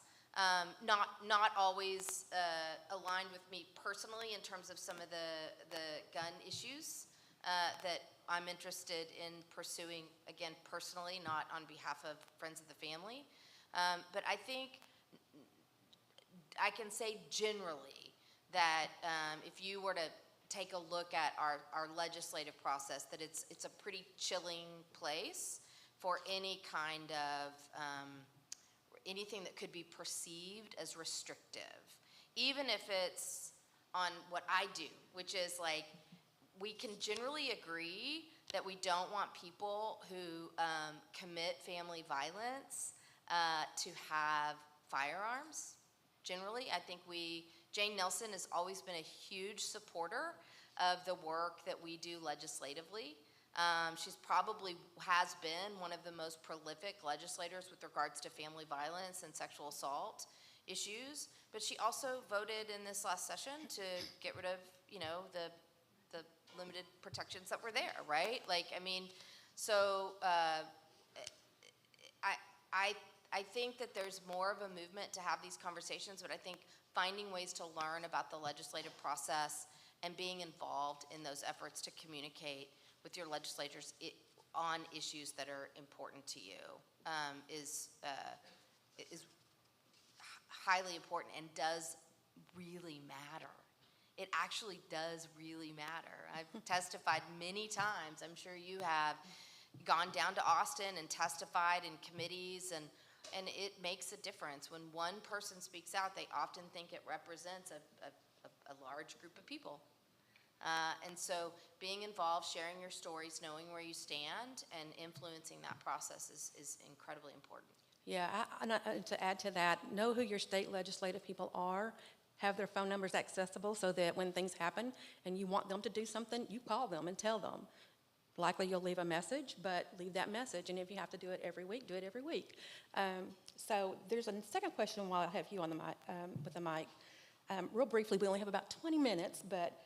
Not always aligned with me personally in terms of some of the gun issues that I'm interested in pursuing, again, personally, not on behalf of Friends of the Family. But I think I can say generally that if you were to take a look at our legislative process, that it's a pretty chilling place for any kind of anything that could be perceived as restrictive, even if it's on what I do, which is like, we can generally agree that we don't want people who commit family violence to have firearms. Generally, I think Jane Nelson has always been a huge supporter of the work that we do legislatively. She's probably has been one of the most prolific legislators with regards to family violence and sexual assault issues, but she also voted in this last session to get rid of, the limited protections that were there, right? So I think that there's more of a movement to have these conversations, but I think finding ways to learn about the legislative process and being involved in those efforts to communicate with your legislators on issues that are important to you is highly important and does really matter. It actually does really matter. I've testified many times. I'm sure you have gone down to Austin and testified in committees, and it makes a difference. When one person speaks out, they often think it represents a large group of people. And so being involved, sharing your stories, knowing where you stand, and influencing that process is incredibly important. Yeah, to add to that, know who your state legislative people are, have their phone numbers accessible so that when things happen and you want them to do something, you call them and tell them. Likely you'll leave a message, but leave that message, and if you have to do it every week, do it every week. So there's a second question while I have you on the mic, with the mic. Real briefly, we only have about 20 minutes, but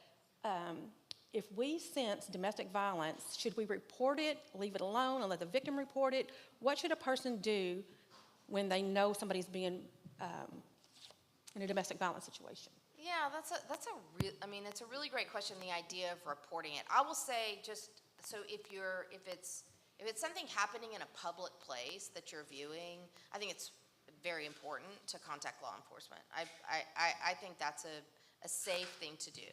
if we sense domestic violence, should we report it, leave it alone, and let the victim report it? What should a person do when they know somebody's being in a domestic violence situation? Yeah, it's a really great question, the idea of reporting it. I will say, just so if it's something happening in a public place that you're viewing, I think it's very important to contact law enforcement. I think that's a safe thing to do.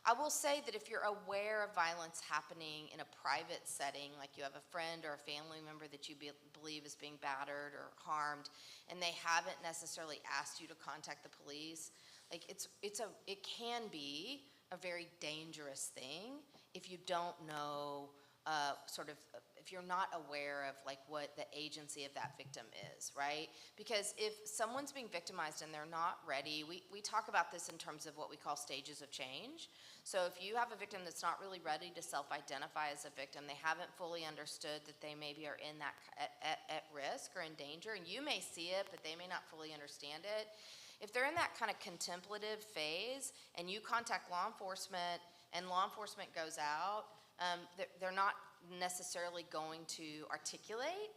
I will say that if you're aware of violence happening in a private setting, like you have a friend or a family member that you believe is being battered or harmed, and they haven't necessarily asked you to contact the police, like it can be a very dangerous thing if you don't know if you're not aware of like what the agency of that victim is, right? Because if someone's being victimized and they're not ready, we talk about this in terms of what we call stages of change. So if you have a victim that's not really ready to self-identify as a victim, they haven't fully understood that they maybe are in that at risk or in danger, and you may see it, but they may not fully understand it. If they're in that kind of contemplative phase and you contact law enforcement and law enforcement goes out, they're not necessarily going to articulate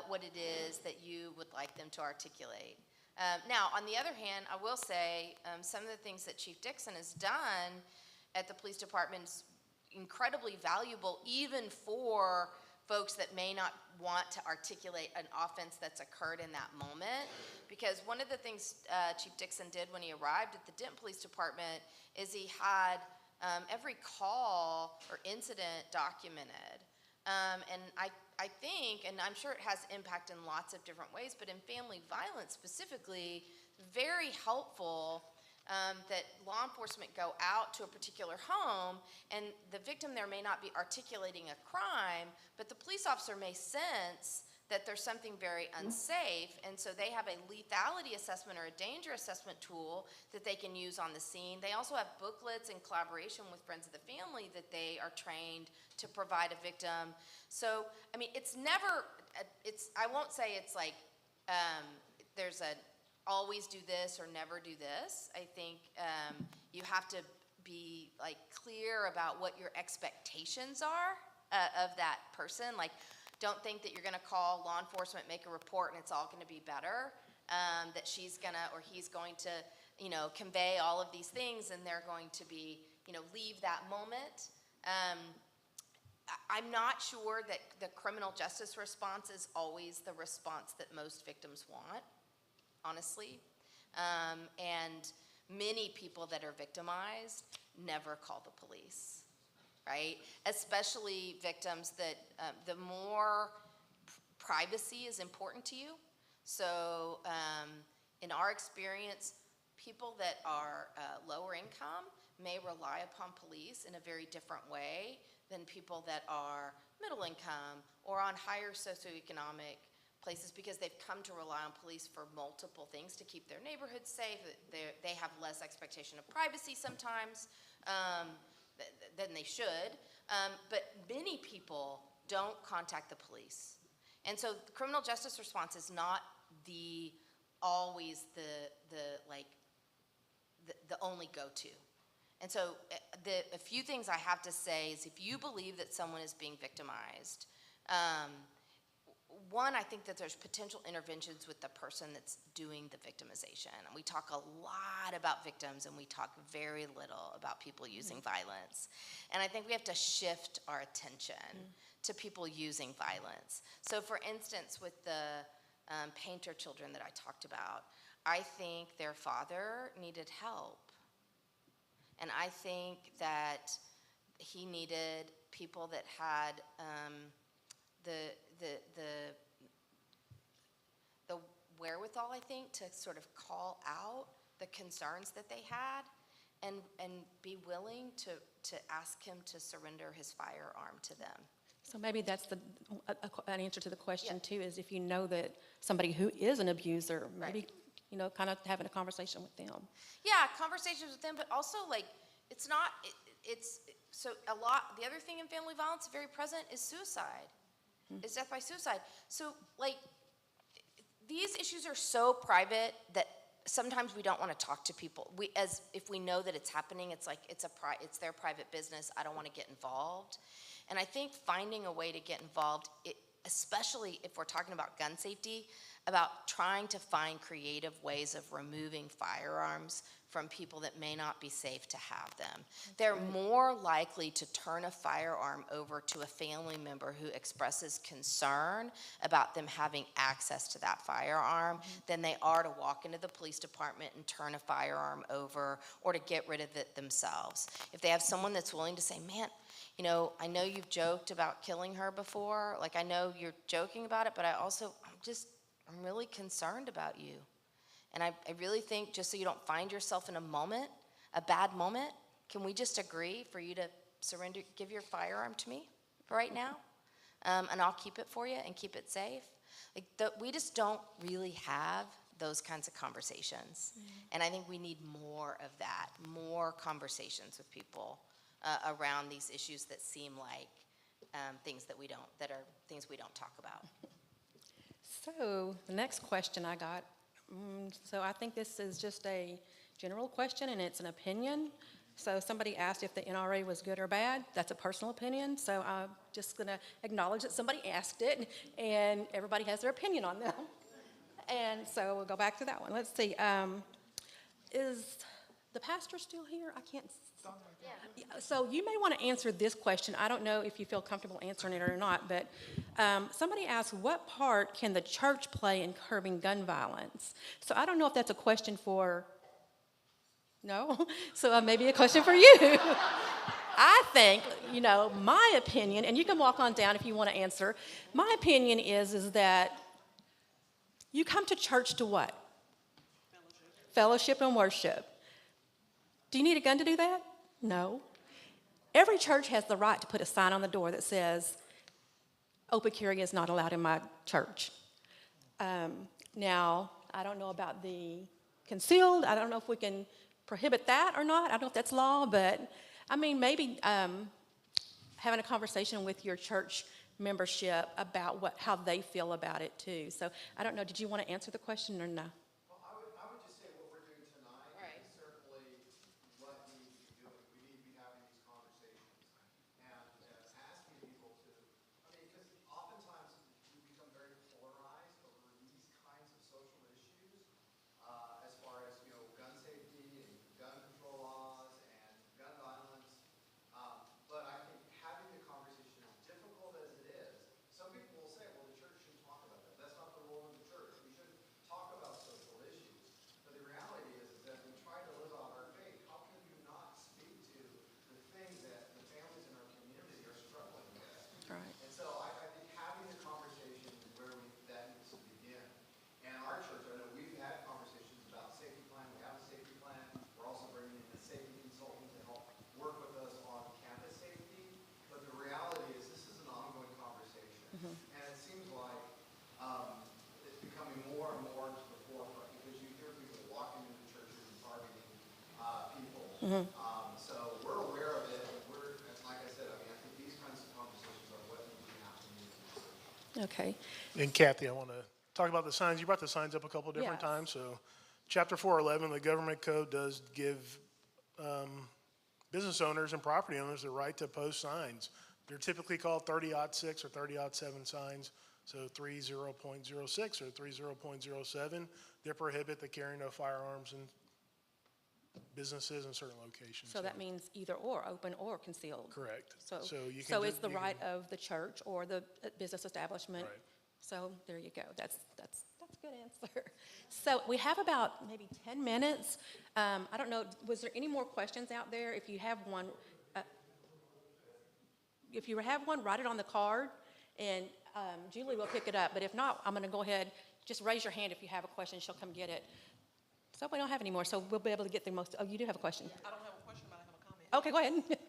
what it is that you would like them to articulate. Now, on the other hand, I will say some of the things that Chief Dixon has done at the police department is incredibly valuable, even for folks that may not want to articulate an offense that's occurred in that moment. Because one of the things Chief Dixon did when he arrived at the Denton Police Department is he had every call or incident documented. And I think, and I'm sure it has impact in lots of different ways, but in family violence specifically, very helpful that law enforcement go out to a particular home, and the victim there may not be articulating a crime, but the police officer may sense that there's something very unsafe, and so they have a lethality assessment or a danger assessment tool that they can use on the scene. They also have booklets in collaboration with friends of the family that they are trained to provide a victim. So, I mean, it's never, I won't say it's like there's a always do this or never do this. I think you have to be like clear about what your expectations are of that person. Like, don't think that you're gonna call law enforcement, make a report, and it's all gonna be better. That she's gonna, or he's going to, convey all of these things, and they're going to be, leave that moment. I'm not sure that the criminal justice response is always the response that most victims want, honestly. And many people that are victimized never call the police. Right? Especially victims that the more privacy is important to you. So in our experience, people that are lower income may rely upon police in a very different way than people that are middle income or on higher socioeconomic places, because they've come to rely on police for multiple things to keep their neighborhoods safe. They have less expectation of privacy sometimes. Than they should, but many people don't contact the police. And so the criminal justice response is not always the only go-to. And so a few things I have to say is, if you believe that someone is being victimized, one, I think that there's potential interventions with the person that's doing the victimization. And we talk a lot about victims, and we talk very little about people using violence. And I think we have to shift our attention to people using violence. So for instance, with the painter children that I talked about, I think their father needed help. And I think that he needed people that had the wherewithal, I think, to sort of call out the concerns that they had, and be willing to ask him to surrender his firearm to them. So maybe that's an answer to the question too, is if you know that somebody who is an abuser, maybe, kind of having a conversation with them. Yeah, conversations with them, but also like, so a lot, the other thing in family violence very present is suicide. Is death by suicide. So, like, these issues are so private that sometimes we don't want to talk to people. If we know that it's happening, it's like it's their private business. I don't want to get involved. And I think finding a way to get involved, especially if we're talking about gun safety, about trying to find creative ways of removing firearms from people that may not be safe to have them. They're more likely to turn a firearm over to a family member who expresses concern about them having access to that firearm than they are to walk into the police department and turn a firearm over or to get rid of it themselves. If they have someone that's willing to say, man, you know, I know you've joked about killing her before, like I know you're joking about it, but I'm really concerned about you. And I really think, just so you don't find yourself in a bad moment, can we just agree for you to give your firearm to me for right now? And I'll keep it for you and keep it safe. We just don't really have those kinds of conversations. And I think we need more of that, more conversations with people around these issues that seem like things we don't talk about. So the next question I got, so I think this is just a general question and it's an opinion. So somebody asked if the NRA was good or bad. That's a personal opinion. So I'm just going to acknowledge that somebody asked it and everybody has their opinion on them. And so we'll go back to that one. Let's see. Is the pastor still here? I can't. Yeah. So you may want to answer this question. I don't know if you feel comfortable answering it or not, but somebody asked, what part can the church play in curbing gun violence? So I don't know if that's a question for, no? So maybe a question for you. I think, you know, my opinion, and you can walk on down if you want to answer, my opinion is that you come to church to what? Fellowship and worship. Do you need a gun to do that? No. Every church has the right to put a sign on the door that says, open carry is not allowed in my church. Now, I don't know about the concealed. I don't know if we can prohibit that or not. I don't know if that's law, but I mean, maybe having a conversation with your church membership about how they feel about it too. So I don't know, did you want to answer the question or no? Well, I would just say what we're doing tonight is certainly what we need to be doing. We need to be having these conversations and asking people to, I mean, because oftentimes we become very polarized over these kinds of social issues as far as, you know, gun safety and gun control laws and gun violence. But I think having the conversation, as difficult as it is, some people will say, well, the church shouldn't talk about that. That's not the role of the church. We shouldn't talk about social issues. But the reality is that we try to live out our faith. How can you not speak to the things that the families in our community are struggling with? Right. And so I think having the conversation is where that needs to begin. And our church, I know we've had conversations about safety plan. We have a safety plan. We're also bringing in a safety consultant to help work with us on campus safety. But the reality is this is an ongoing conversation. And it seems like it's becoming more and more to the forefront because you hear people walking into churches and targeting people. So we're aware of it. But like I said, I mean, I think these kinds of conversations are what need to be happening in the church. Okay. And Kathy, I want to talk about the signs. You brought the signs up a couple of different Yes. times. So Chapter 411, the government code does give business owners and property owners the right to post signs. They're typically called 30-06 or 30-07 signs. So 30.06 or 30.07, they prohibit the carrying of firearms in businesses in certain locations. So that means either or, open or concealed. Correct. So you can so it's just- the you can- right of the church or the business establishment. Right. So there you go. That's a good answer. So we have about maybe 10 minutes. I don't know, was there any more questions out there? If you have one, write it on the card, and Julie will pick it up. But if not, I'm going to go ahead. Just raise your hand if you have a question. She'll come get it. So we don't have any more, so we'll be able to get through most. Oh, you do have a question. I don't have a question, but I have a comment. Okay, go ahead.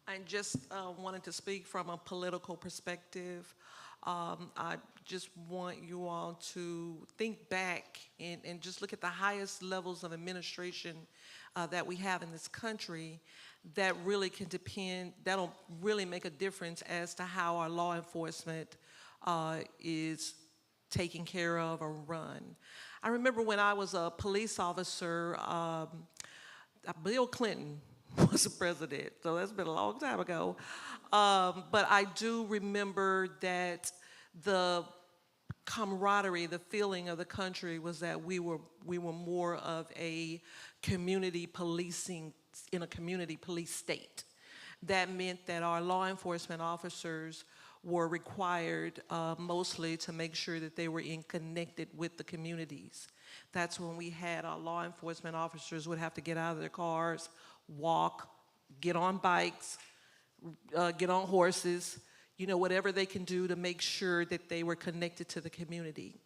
I just wanted to speak from a political perspective. I just want you all to think back and just look at the highest levels of administration that we have in this country that really can depend, that'll really make a difference as to how our law enforcement is taken care of or run. I remember when I was a police officer, Bill Clinton was the president, so that's been a long time ago. But I do remember that the camaraderie, the feeling of the country was that we were more of a community policing, in a community police state. That meant that our law enforcement officers were required mostly to make sure that they were connected with the communities. That's when we had our law enforcement officers would have to get out of their cars, walk, get on bikes, get on horses, you know, whatever they can do to make sure that they were connected to the community.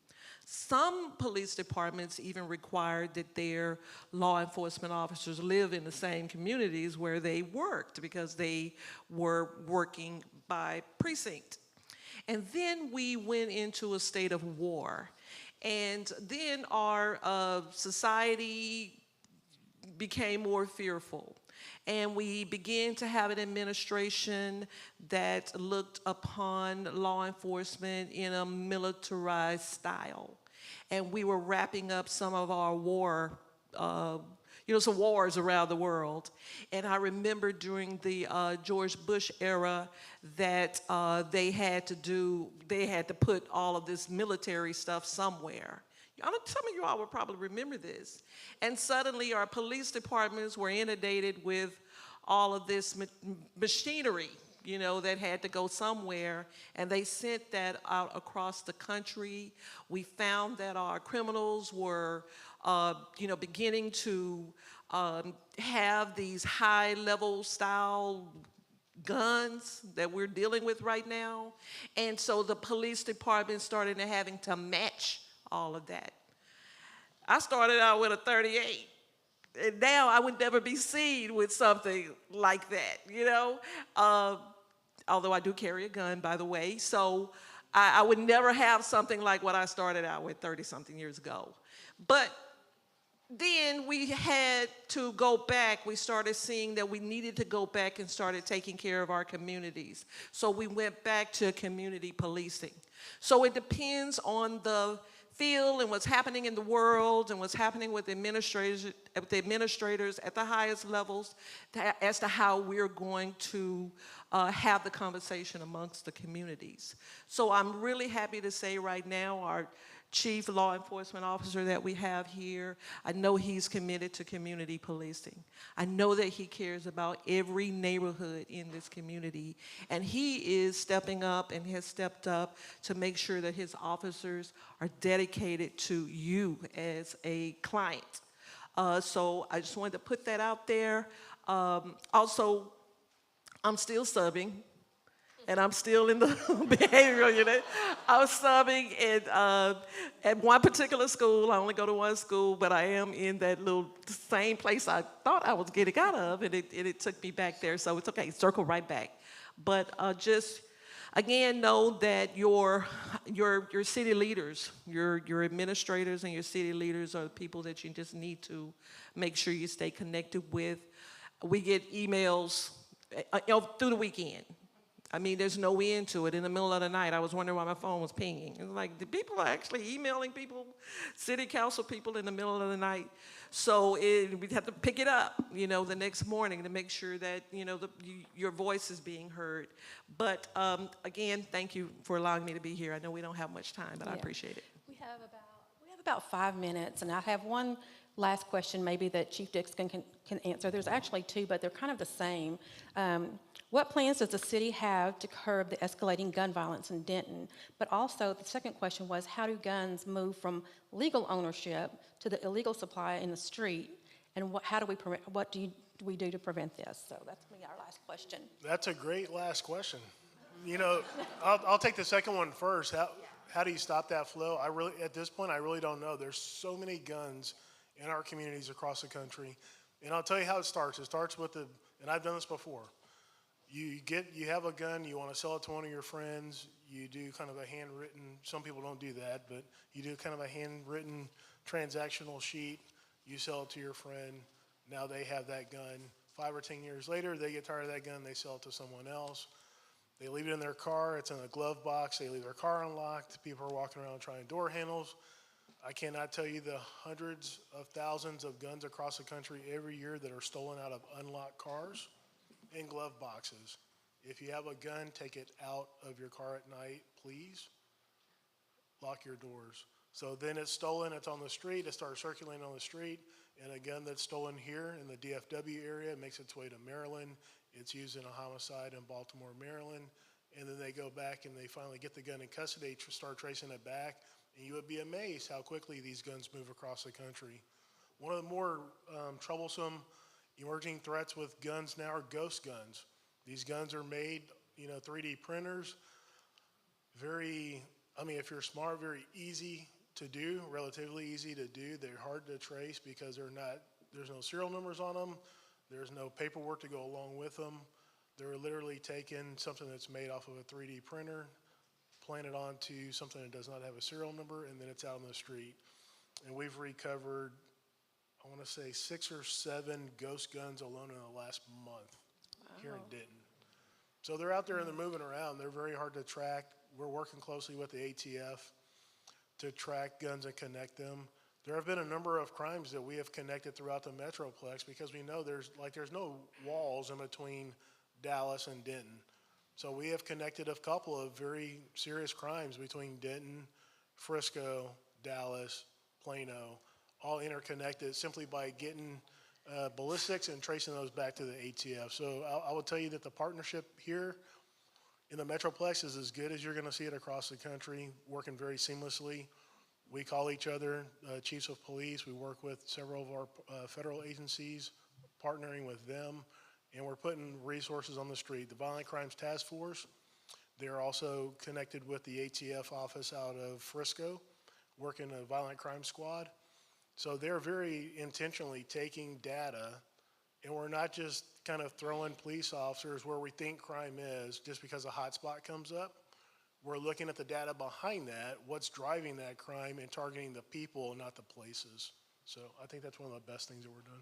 Some police departments even required that their law enforcement officers live in the same communities where they worked because they were working by precinct. And then we went into a state of war. And then our society became more fearful. And we began to have an administration that looked upon law enforcement in a militarized style. And we were wrapping up some of our war, some wars around the world. And I remember during the George Bush era that they had to put all of this military stuff somewhere. Some of you all would probably remember this. And suddenly our police departments were inundated with all of this machinery, you know, that had to go somewhere, and they sent that out across the country. We found that our criminals were, beginning to have these high-level style guns that we're dealing with right now. And so the police department started having to match all of that. I started out with a .38, and now I would never be seen with something like that, you know? Although I do carry a gun, by the way, so I would never have something like what I started out with 30-something years ago. But then we had to go back. We started seeing that we needed to go back and started taking care of our communities. So we went back to community policing. So it depends on the field and what's happening in the world and what's happening with the administrators at the highest levels as to how we're going to have the conversation amongst the communities. So I'm really happy to say right now our chief law enforcement officer that we have here, I know he's committed to community policing. I know that he cares about every neighborhood in this community, and he is stepping up and has stepped up to make sure that his officers are dedicated to you as a client. So I just wanted to put that out there. Also, I'm still subbing. And I'm still in the behavioral unit. I was subbing at one particular school. I only go to one school, but I am in that little same place I thought I was getting out of, and it took me back there. So it's okay, circle right back. But just, again, know that your city leaders, your administrators and your city leaders are the people that you just need to make sure you stay connected with. We get emails through the weekend. I mean, there's no end to it. In the middle of the night, I was wondering why my phone was pinging. It's like, the people are actually emailing people, city council people in the middle of the night. So we have to pick it up, you know, the next morning to make sure that, you know, your voice is being heard. But again, thank you for allowing me to be here. I know we don't have much time, but I appreciate it. We have about 5 minutes, and I have one last question maybe that Chief Dixon can answer. There's actually two, but they're kind of the same. What plans does the city have to curb the escalating gun violence in Denton? But also, the second question was, how do guns move from legal ownership to the illegal supply in the street? And what do we do to prevent this? So that's gonna be our last question. That's a great last question. You know, I'll take the second one first. How do you stop that flow? At this point, I really don't know. There's so many guns in our communities across the country. And I'll tell you how it starts. It starts with and I've done this before. You have a gun, you want to sell it to one of your friends, you do kind of a handwritten, some people don't do that, but you do kind of a handwritten transactional sheet, you sell it to your friend, now they have that gun. 5 or 10 years later, they get tired of that gun, they sell it to someone else. They leave it in their car, it's in a glove box, they leave their car unlocked, people are walking around trying door handles. I cannot tell you the hundreds of thousands of guns across the country every year that are stolen out of unlocked cars in glove boxes. If you have a gun, take it out of your car at night, please. lock your doors. So then it's stolen, it's on the street, it starts circulating on the street, and a gun that's stolen here in the DFW area makes its way to Maryland. It's used in a homicide in Baltimore, Maryland, and then they go back and they finally get the gun in custody, start tracing it back, and you would be amazed how quickly these guns move across the country. One of the more troublesome emerging threats with guns now are ghost guns. These guns are made, 3D printers, if you're smart, very easy to do, relatively easy to do. They're hard to trace because there's no serial numbers on them. There's no paperwork to go along with them. They're literally taking something that's made off of a 3D printer, planted onto something that does not have a serial number, and then it's out on the street. And we've recovered, I want to say 6 or 7 ghost guns alone in the last month here in Denton. So they're out there and they're moving around. They're very hard to track. We're working closely with the ATF to track guns and connect them. There have been a number of crimes that we have connected throughout the Metroplex because we know there's no walls in between Dallas and Denton. So we have connected a couple of very serious crimes between Denton, Frisco, Dallas, Plano, all interconnected simply by getting ballistics and tracing those back to the ATF. So I will tell you that the partnership here in the Metroplex is as good as you're going to see it across the country, working very seamlessly. We call each other chiefs of police. We work with several of our federal agencies, partnering with them, and we're putting resources on the street. The Violent Crimes Task Force, they're also connected with the ATF office out of Frisco, working a violent crime squad. So they're very intentionally taking data, and we're not just kind of throwing police officers where we think crime is just because a hot spot comes up. We're looking at the data behind that, what's driving that crime, and targeting the people, not the places. So I think that's one of the best things that we're doing.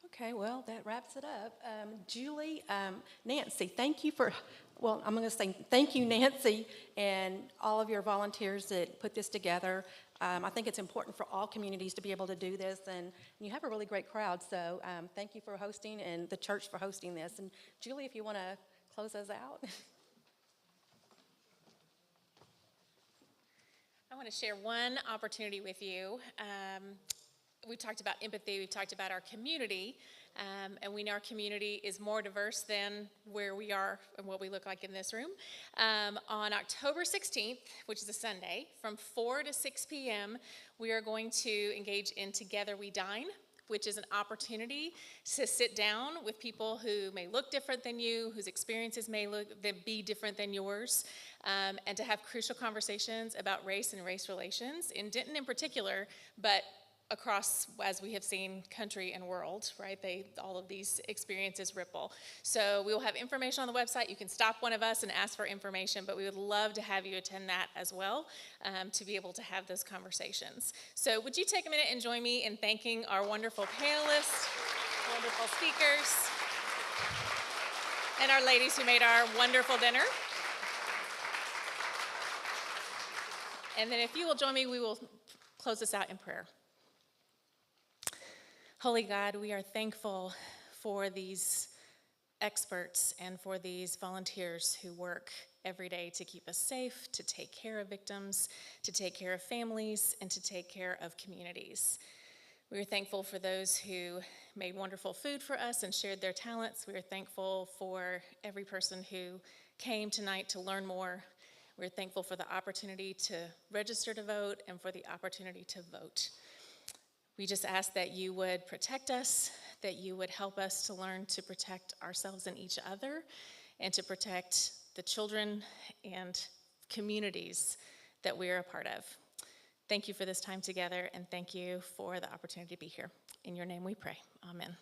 Okay, well, that wraps it up. Julie, Nancy, thank you for, I'm going to say thank you, Nancy, and all of your volunteers that put this together. I think it's important for all communities to be able to do this, and you have a really great crowd, so thank you for hosting and the church for hosting this. And Julie, if you want to close us out. I want to share one opportunity with you. We've talked about empathy, we've talked about our community, and we know our community is more diverse than where we are and what we look like in this room. On October 16th, which is a Sunday, from 4 to 6 p.m., we are going to engage in Together We Dine, which is an opportunity to sit down with people who may look different than you, whose experiences may be different than yours, and to have crucial conversations about race and race relations, in Denton in particular, but across, as we have seen, country and world, right? All of these experiences ripple. So we will have information on the website. You can stop one of us and ask for information, but we would love to have you attend that as well, to be able to have those conversations. So would you take a minute and join me in thanking our wonderful panelists, wonderful speakers, and our ladies who made our wonderful dinner. And then if you will join me, we will close this out in prayer. Holy God, we are thankful for these experts and for these volunteers who work every day to keep us safe, to take care of victims, to take care of families, and to take care of communities. We are thankful for those who made wonderful food for us and shared their talents. We are thankful for every person who came tonight to learn more. We're thankful for the opportunity to register to vote and for the opportunity to vote. We just ask that you would protect us, that you would help us to learn to protect ourselves and each other, and to protect the children and communities that we are a part of. Thank you for this time together, and thank you for the opportunity to be here. In your name we pray. Amen.